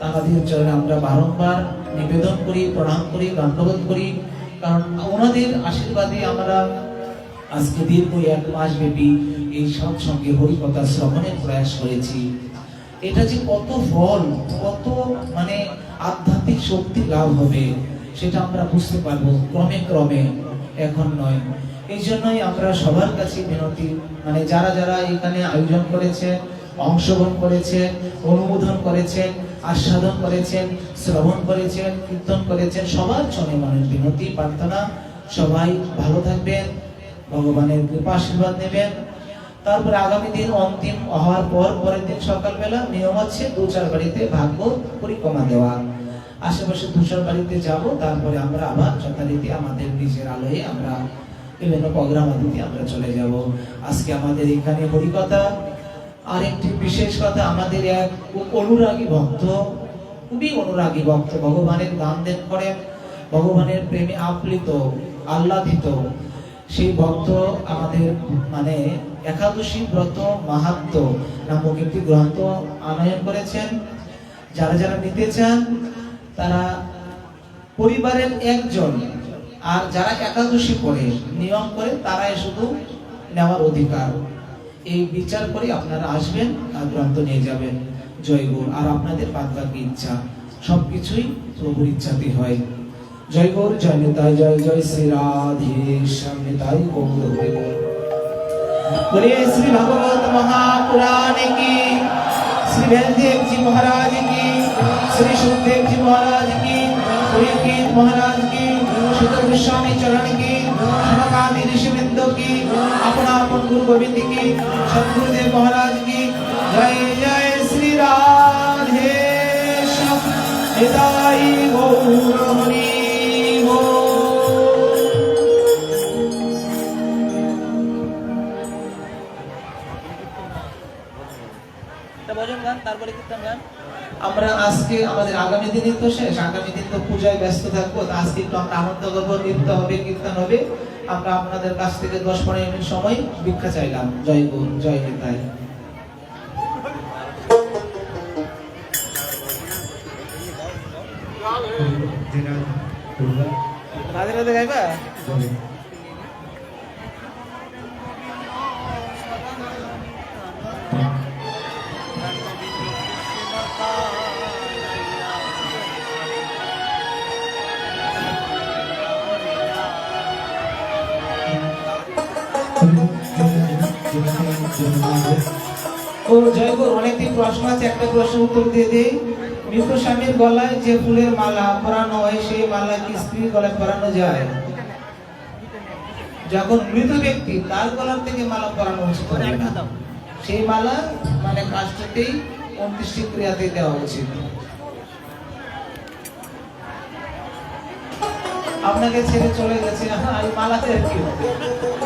তাদের চরণে আমরা বারংবার নিবেদন করি, প্রণাম করি, ধন্যবাদ করি। কারণ ওনাদের আশীর্বাদে আমরা আজকে দীর্ঘ 1 মাস ব্যাপী এই সৎসঙ্গে হরিকথা শ্রবণের প্রয়াস করেছি। এটা যে কত ফল, কত আধ্যাত্মিক শক্তি লাভ হবে সেটা আমরা বুঝতে পারবো ক্রমে ক্রমে, এখন নয়। এই জন্যই আমরা সবার কাছে বিনতি, যারা যারা এখানে আয়োজন করেছে, অংশগ্রহণ করেছে, অনুমোদন করেছেন, আস্বাদন করেছেন, শ্রবণ করেছেন, কীর্তন করেছেন, সবার চরণে মনের বিনতি প্রার্থনা সবাই ভালো থাকবেন, ভগবানের কৃপা আশীর্বাদ নেবেন। তারপরে আগামী দিন অন্তিম হওয়ার পরের দিন সকালবেলা নিয়ম হচ্ছে 2-4 বাড়িতে ভাগবত পরিক্রমা দেওয়া। আশেপাশে 2-4 বাড়িতে যাব, তারপরে আমরা আবার যথারীতি আমাদের নিজের আলোয়ে আমরা বিভিন্ন প্রোগ্রাম আদিতে আমরা চলে যাব। আজকে আমাদের এখানে হরিকথা। আর একটি বিশেষ কথা, আমাদের এক অনুরাগী ভক্ত, খুবই অনুরাগী ভক্ত, ভগবানের গান দেন করেন, ভগবানের প্রেমে আপ্লিত, আহ্লাদিত সেই ভক্ত আমাদের একাদশী ব্রত মাহাত্ম্য নামক একটি গ্রন্থ আনয়ন করেছেন। যারা যারা নিতে চান তারা পরিবারের একজন, আর যারা একাদশী করে নিয়ম করে তারাই শুধু নেওয়ার অধিকার। এই বিচার করে আপনারা আসবেন আর গ্রন্থ নিয়ে যাবেন। জয় গুরু। আর আপনাদের বাদবাকি ইচ্ছা সবকিছুই প্রভুর ইচ্ছাতে হয়। জয় গৌর, জয় নিতাই, জয় জয় শ্রী রাধে শ্যাম নিতাই গৌর হরি বল। बोलिए श्री भगवत महापुराण की, श्री वैद्यदेव जी महाराज की, श्री सुखदेव जी महाराज की, पुरीकीत महाराज की, शुद्ध गोस्वामी चरण की, शनकादि ऋषिवृंदों की, अपना अपन गुरु गोविंद की, सद्गुरुदेव महाराज की। जय जय श्री राधे श्याम निताई गौर हरि बोल। ভজন গান, তারপরে কীর্তন গান। আমরা আজকে আমাদের আগামী দিনই তো শেষ, আগামী দিন তো পূজায় ব্যস্ত থাকবো। আজকে একটু আমরা আনন্দ করবো, নৃত্য হবে, কীর্তন হবে। আমরা আপনাদের কাছ থেকে 10-15 মিনিট সময় ভিক্ষা চাইলাম। জয় গুরু, জয় নিতাই। রাধে রাধে গাইবা? ও জয়গুর, অনেকদিন প্রশ্ন আছে, একটা প্রশ্নের উত্তর দিয়ে দিই। মৃত স্বামীর গলায় যে ফুলের মালা পরানো হয়, সেই মালা কি স্ত্রীর গলায় পরানো যায়? যখন মৃত ব্যক্তি, তার গলার থেকে মালা পরানো উচিত হবে না। সেই মালা মানে কাজটাতেই 29টি ক্রিয়াতে দেওয়া উচিত। আপনাকে ছেড়ে চলে গেছে, আর মালাতে আর কি হবে?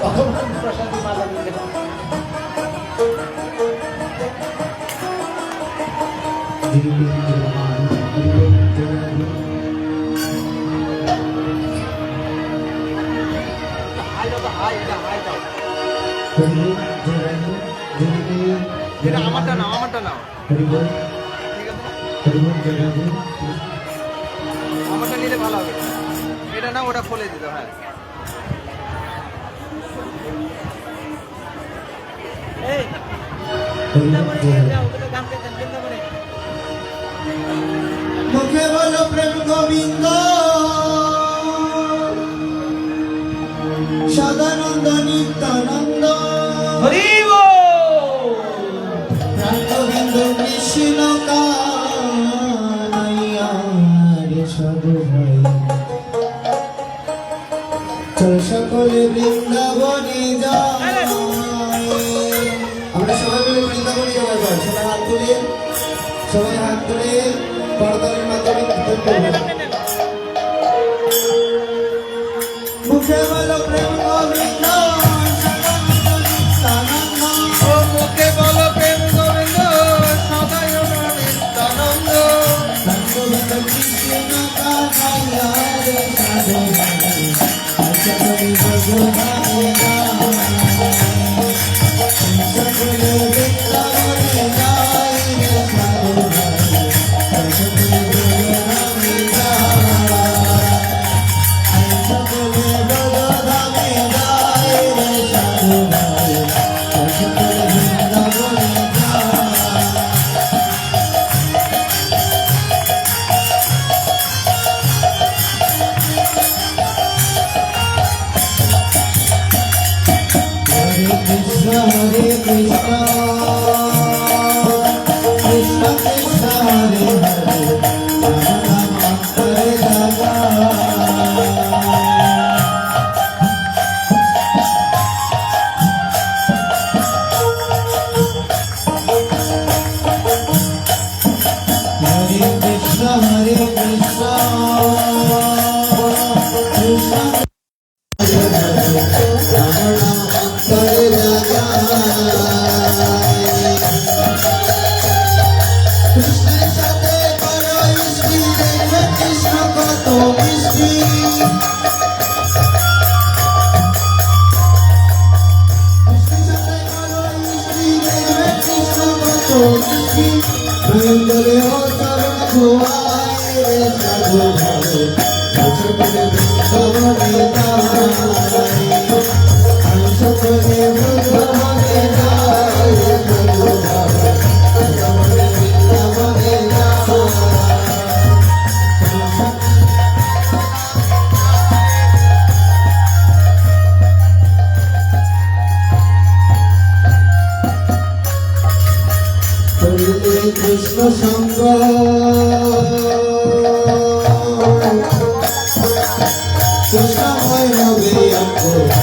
ভগবান প্রসাদী মালা দিলে হবে। এটা আমারটা নাও, আমারটা নাও, ঠিক আছে? আমারটা নিলে ভালো হবে। এটা না, ওটা খুলে দিত। হ্যাঁ, মুখে বলো প্রেম গোবিন্দ সদানন্দ নিত্যানন্দ হরি বল। প্রাণ গোবিন্দ কৃষ্ণ কানাইয়া রে সাধু ভাই চল সকলে বৃন্দাবনে যাই। আমরা সবাই মিলে বৃন্দাবনে যাবো। সবাই হাত তুলে করতালের মাধ্যমে কীর্তন করবেন। মুখে বলো প্রেম গোবিন্দ সদানন্দ ও মুখে বলো প্রেম গোবিন্দ সদাই নিত্যানন্দ। প্রাণ গোবিন্দ কৃষ্ণ কানাইয়া রে সাধু ভাই সকলে ভগবানে সকলে বৃন্দাবনে যাই রে সাধু ভাই সকলে ভগবানে সকলে ভগবানে যাই রে সাধু ভাই সকলে বৃন্দাবনে Hare Krishna, Krishna Krishna, Hare Hare, Rama Rama, Hare Rama. Hare Krishna, Hare Krishna, Krishna কৃষ্ণের সাথে করো ইষ্টি দেখবে কৃষ্ণ কত মিষ্টি। কৃষ্ণের সাথে করো ইষ্টি দেখবে কৃষ্ণ কত মিষ্টি। প্রেম করে ও চরণ ধোয়ায় রে সাধু ভাই সকলে বৃন্দাবনে যাই সকলে বৃন্দাবনে যাই রে সাধু ভাই সকলে বৃন্দাবনে যাই। করিলে কৃষ্ণ সঙ্গ কৃষ্ণময় হবে অঙ্গ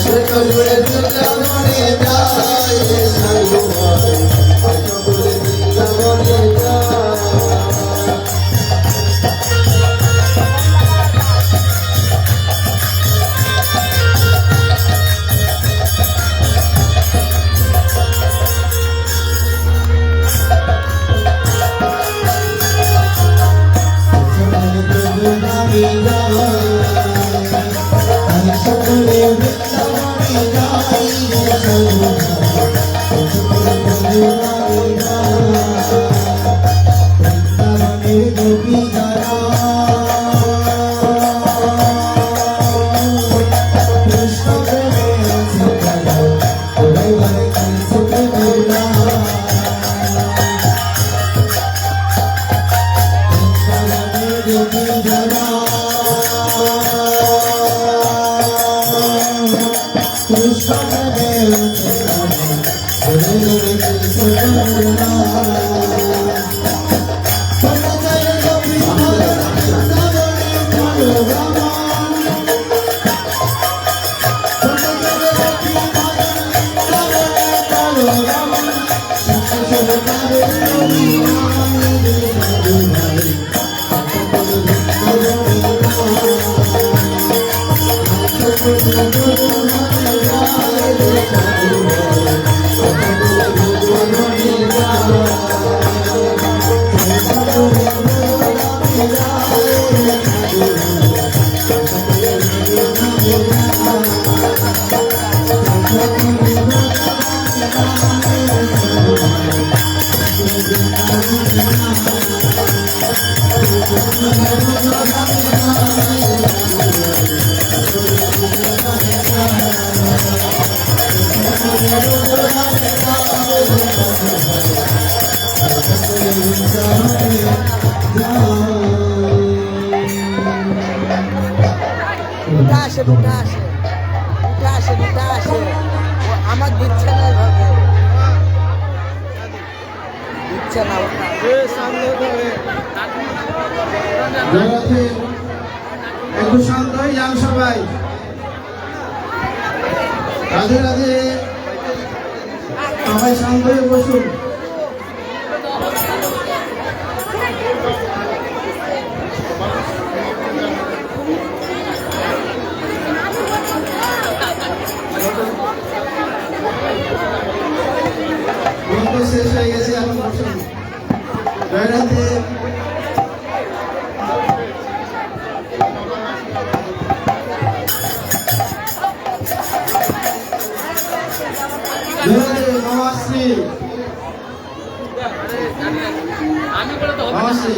সকলে বৃন্দাবনে যায় সাধুভাই সকলে বৃন্দাবনে যায় উঠে আসে উঠে আসে উঠে আসে উঠে আসে আমার দিচ্ছে না এভাবে দিচ্ছে না একটু শান্ত হয়ে যান সবাই। রাধে রাধে, সবাই শান্ত হয়ে বসুন। শেষ হয়ে গেছে, এখন বসুন। জয় রাধে। নমস্তে নমস্তে।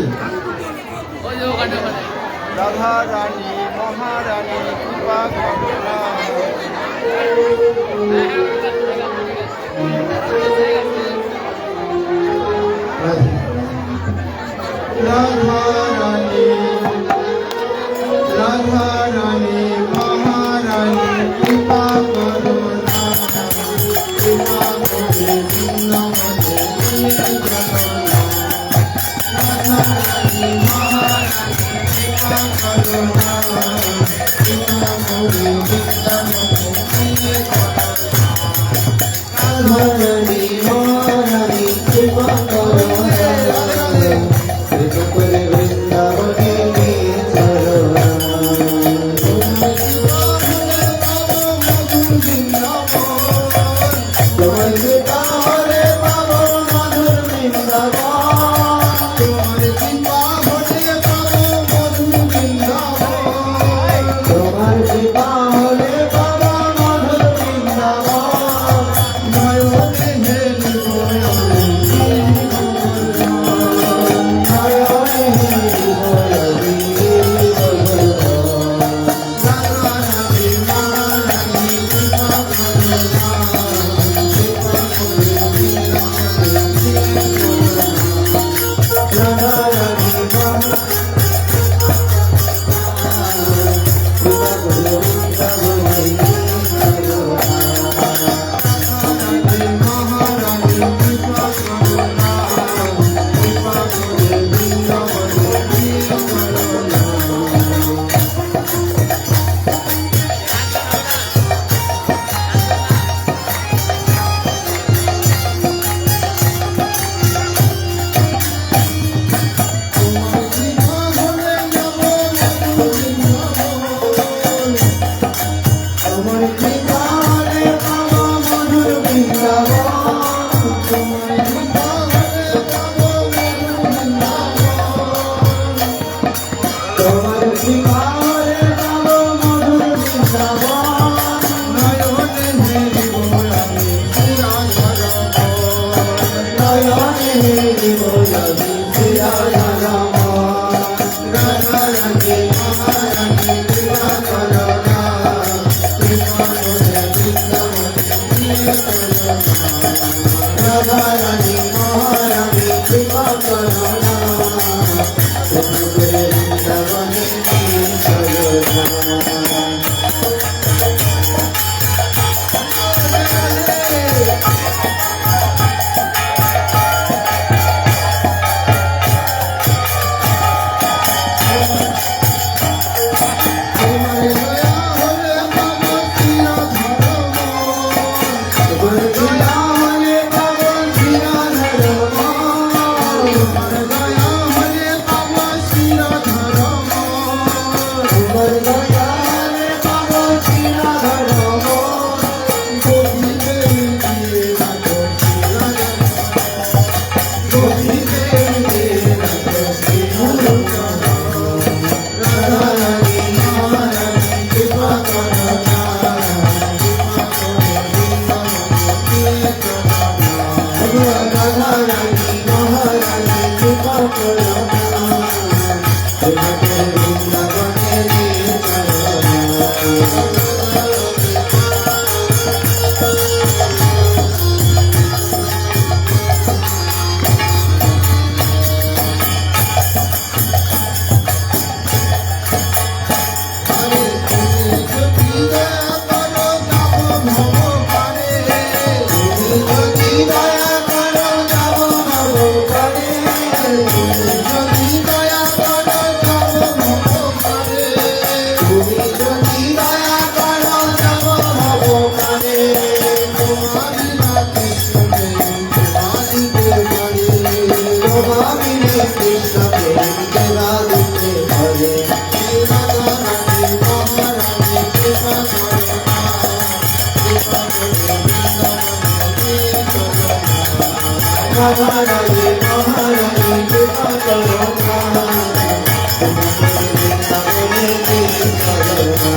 রাধা রানী মহারানী কৃপা করুণা রাধা রানী মহারানী কৃপা করুণা কৃপা করে বৃন্দাবনে নিয়ে চলো। রাধা রানী মহারানী কৃপা করুণা কৃপা করে বৃন্দাবনে নিয়ে চলো। রাধা রানী মহারানী কৃপা করুণা কৃপা করে বৃন্দাবনে নিয়ে চলো। তোমার কৃপা হলে পাবো মধুর বৃন্দাবন। তোমার কৃপা হলে পাবো মধুর বৃন্দাবন। তোমার কৃপা হলে পাবো মধুর বৃন্দাবন। নয়নে তোমার কৃপারে পাবো মধুর বৃন্দাবন তোমার কৃপারে পাবো মধুর বৃন্দাবন তোমার কৃপারে পাবো মধুর বৃন্দাবন নয়নে হেরিব আমি নয়নে হেরিব আমি রাধা রানী মহারানী কৃপা করো না কৃপা করে বৃন্দাবনে নিয়ে চলো না রাধা রানী মহারানী কৃপা করো না কৃপা করে বৃন্দাবনে নিয়ে চলো না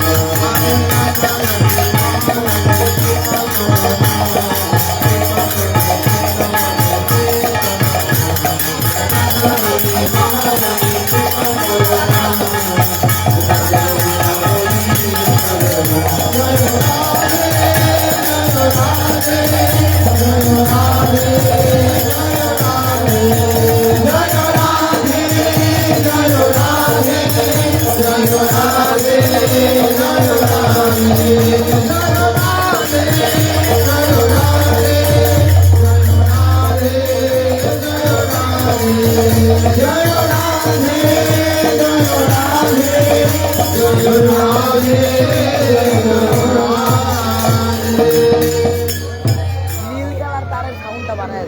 নীল কালার তারের সাউন্ডটা বানায়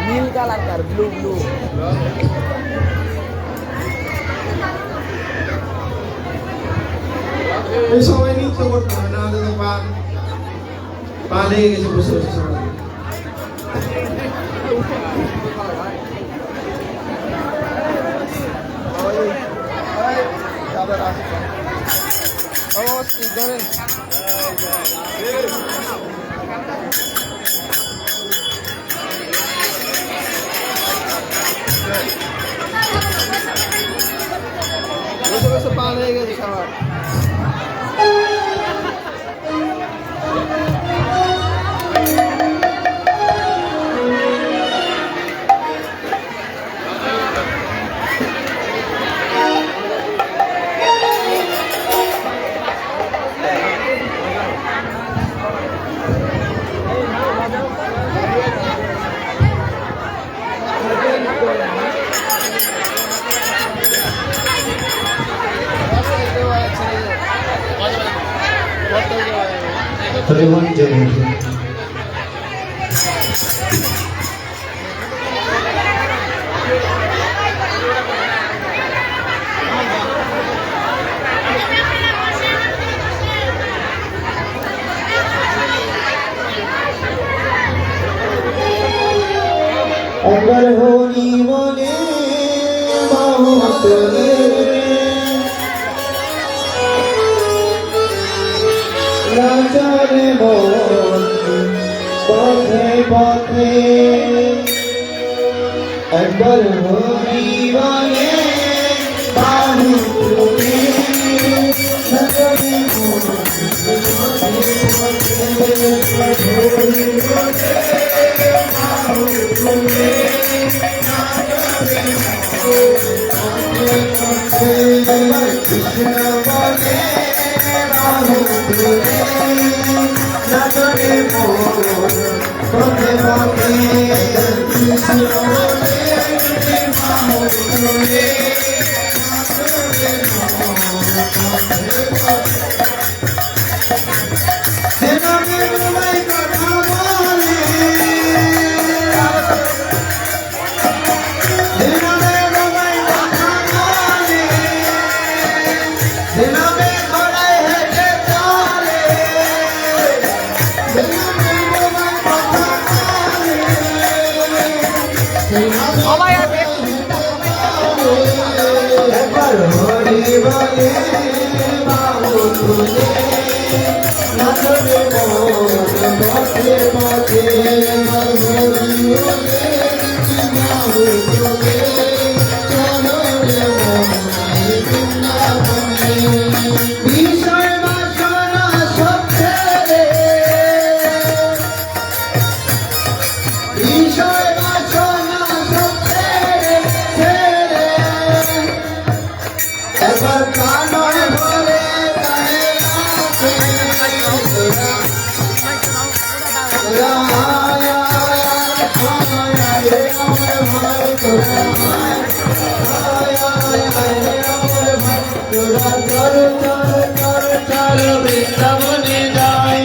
নীল কালার তার ব্লু ব্লু এই সবাই নৃত্য করতে হবে, নাহলে তো পা লেগে গেছে বসে বসে সবাই। বসে বসে পা লেগে গেছে সবার হরিবল জয় হরি চলে নাচরে মন পথে পথে একবার হরি বলে বাহু তুলে নাচরে মন কৃষ্ণ বলে বাহু তুলে নাচরে মন পথে পথে কৃষ্ণ বলে বাহু তুলে সবাই আছে একবার হরি বলে বাহু তুলে নাচরে মন পথে পথে একবার হরি বলে বাহু তুলে চলরে মন বৃন্দাবনে বিষয় বাসনা সব ছেড়ে বিষয় বাসনা সব ছেড়ে ছেড়ে একবার কানন ভরে তারে বৃন্দাবনে যাই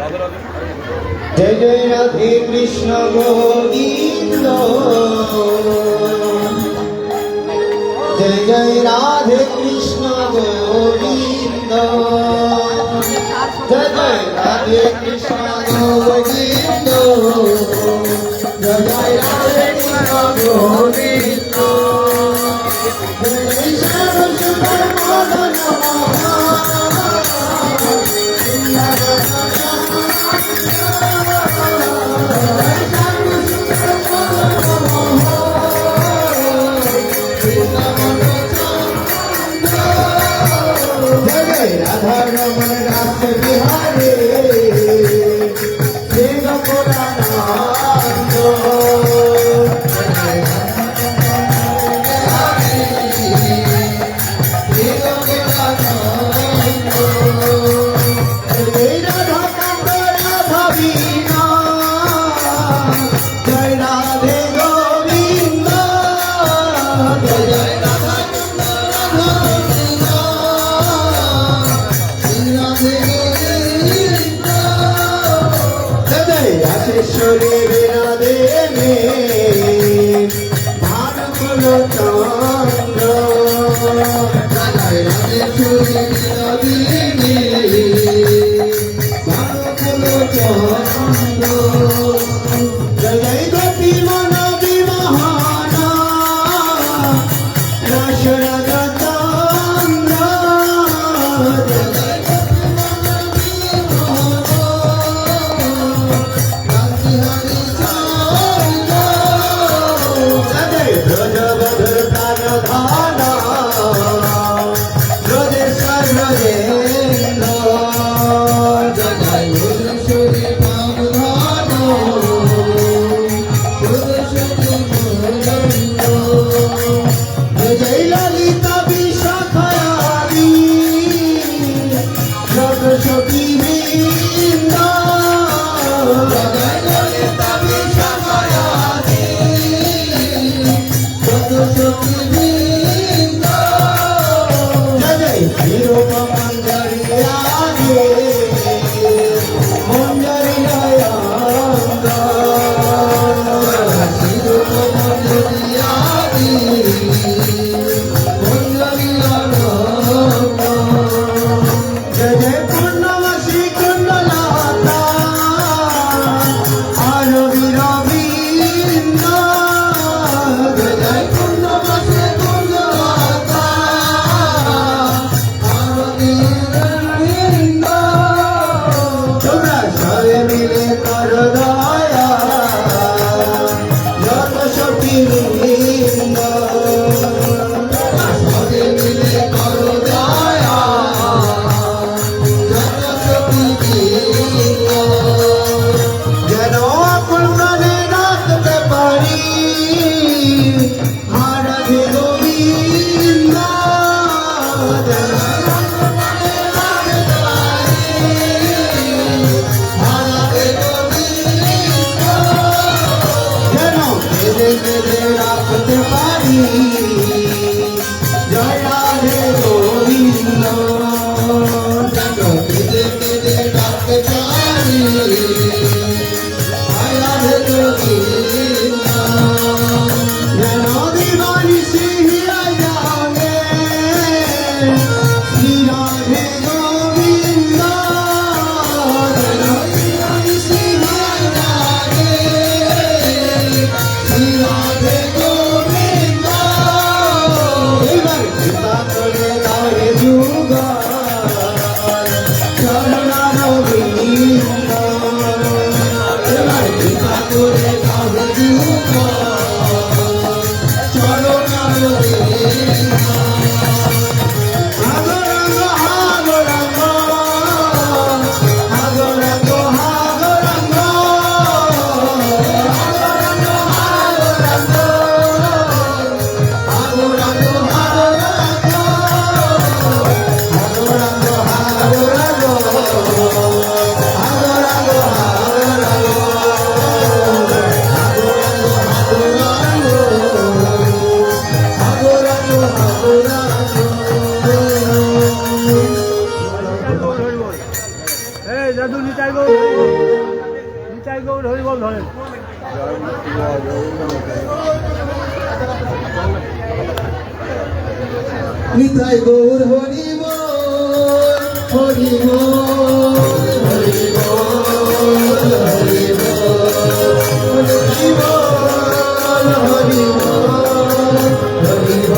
जय जय राधे कृष्ण गोविंद जय जय राधे कृष्ण गोविंद जय जय राधे कृष्ण गोविंद जय जय राधे कृष्ण गोविंद जय जय श्याम सुंदर मदन राधा रमन रास बिहारी सिंह पुराणानंद जय राधा कांत राधा वीणा जय राधे गोविंद जय जय राधा कांत राधा वीणा राधेश्वरी वीणा देवी भानुकुल चंद्र राधेश्वरी वीणा देवी भानुकुल चंद्र जय जय गोपी मन विमोहना रस रजतंद्र जय जय Hare Krishna নিতাই গৌর নিতাই গৌর হরি বল ধরেন নিতাই গৌর হরি বল হরি বল হরি বল হরি বল হরি বল হরি বল হরি বল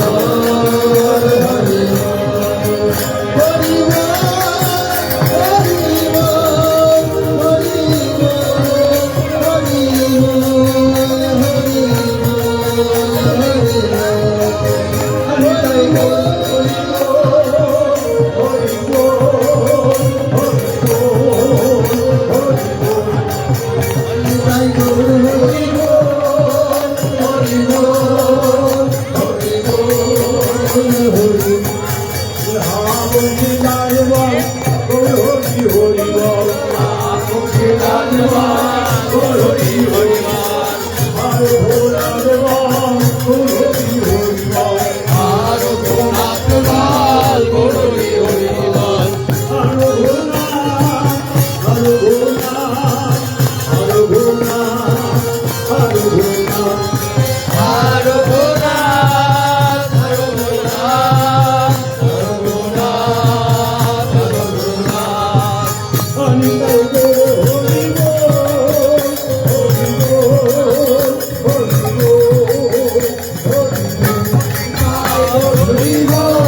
হরি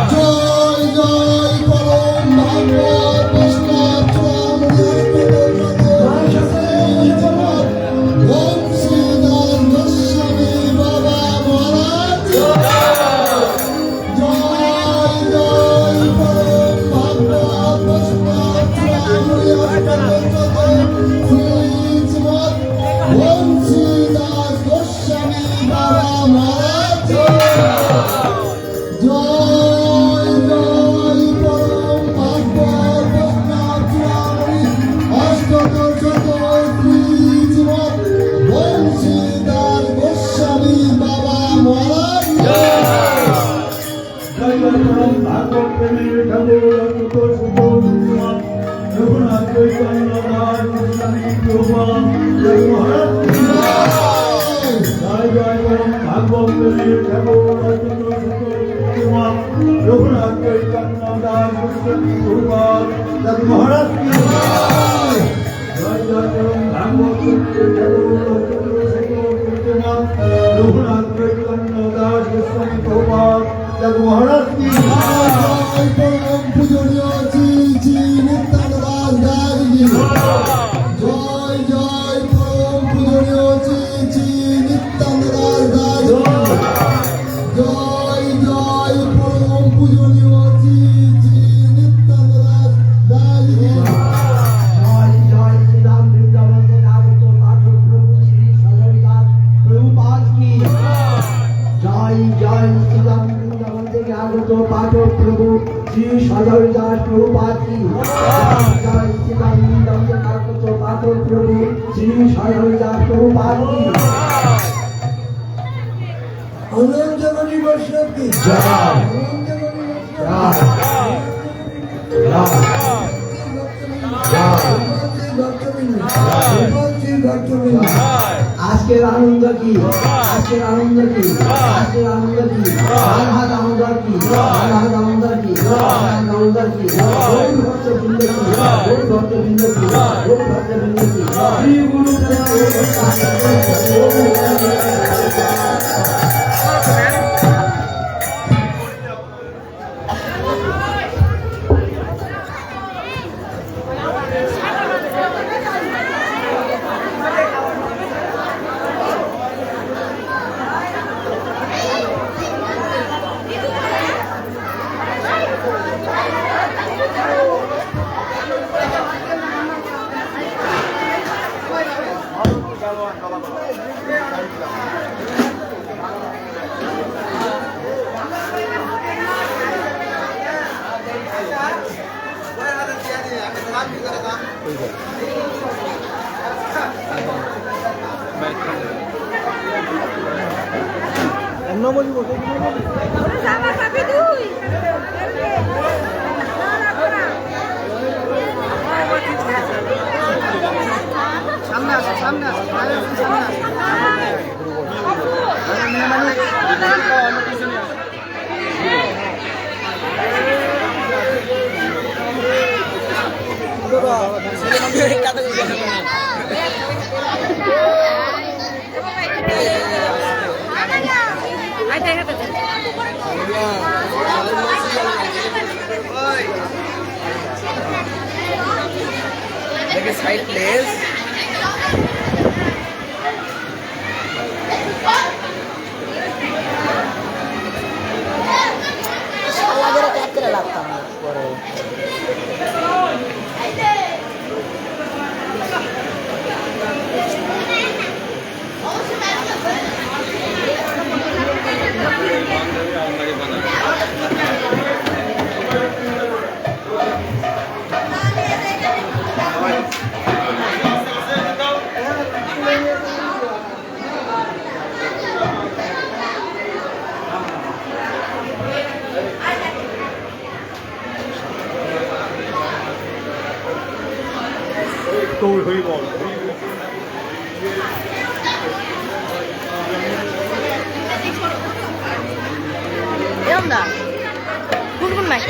জয় জয় পরম ভাগবত বৈষ্ণব বংশীধর গোস্বামী বাবা মহারাজ জয় জয় পরম ভাগবত বৈষ্ণব বংশীধর গোস্বামী বাবা মহারাজ জয় জয় পরম ভাগবত অষ্টদশত শ্রীজীবন বংশীধর গোস্বামী বাবা মহারাজ জয় জয় পরম ভাগবত প্রেমের ঠাকুর রঘুনাথ চৈতন্য দাস গোস্বামী প্রভু জয় মহারাজ জয় জয় পরম ভাগবত প্রেমের ঠাকুর রঘুনাথ চৈতন্য দাস গোস্বামী প্রভু জয় মহারাজ জয় জয় পরম ভাগবত প্রেমের ঠাকুর রঘুনাথ চৈতন্য দাস গোস্বামী প্রভু জয় মহারাজ জয় পরম পূজনীয় শ্রী শ্রী নিত্যানন্দ দাস গার্গী জয় জয় পরম পূজনীয় শ্রী শ্রী নিত্যানন্দ শ্রীরাম বৃন্দাবন থেকে আগত পাঠক প্রভু শ্রী সজল দাস প্রভুপাদ কি জয় শ্রীরাম বৃন্দাবন থেকে আগত পাঠক প্রভু শ্রী সজল দাস প্রভুপাদ কি অনন্ত কোটি বৈষ্ণব কি জয় অনন্ত কোটি বৈষ্ণব আজকের আনন্দ কি আজকের আনন্দ কি আজকের আনন্দ কি আনহাত আনন্দ কি আনহাত আনন্দ কি আনন্দ কি ওই ভক্ত বৃন্দ কি ওই ভক্ত বৃন্দ কি ওই ভক্ত বৃন্দ কি Shri Guru Sama sapi tuh. সামনে আসো সামনে আসো সাইড প্লেস শালা করে ক্যাপ করে লাগতাম পরে তোর হই বল এরম না গুনগুন নাই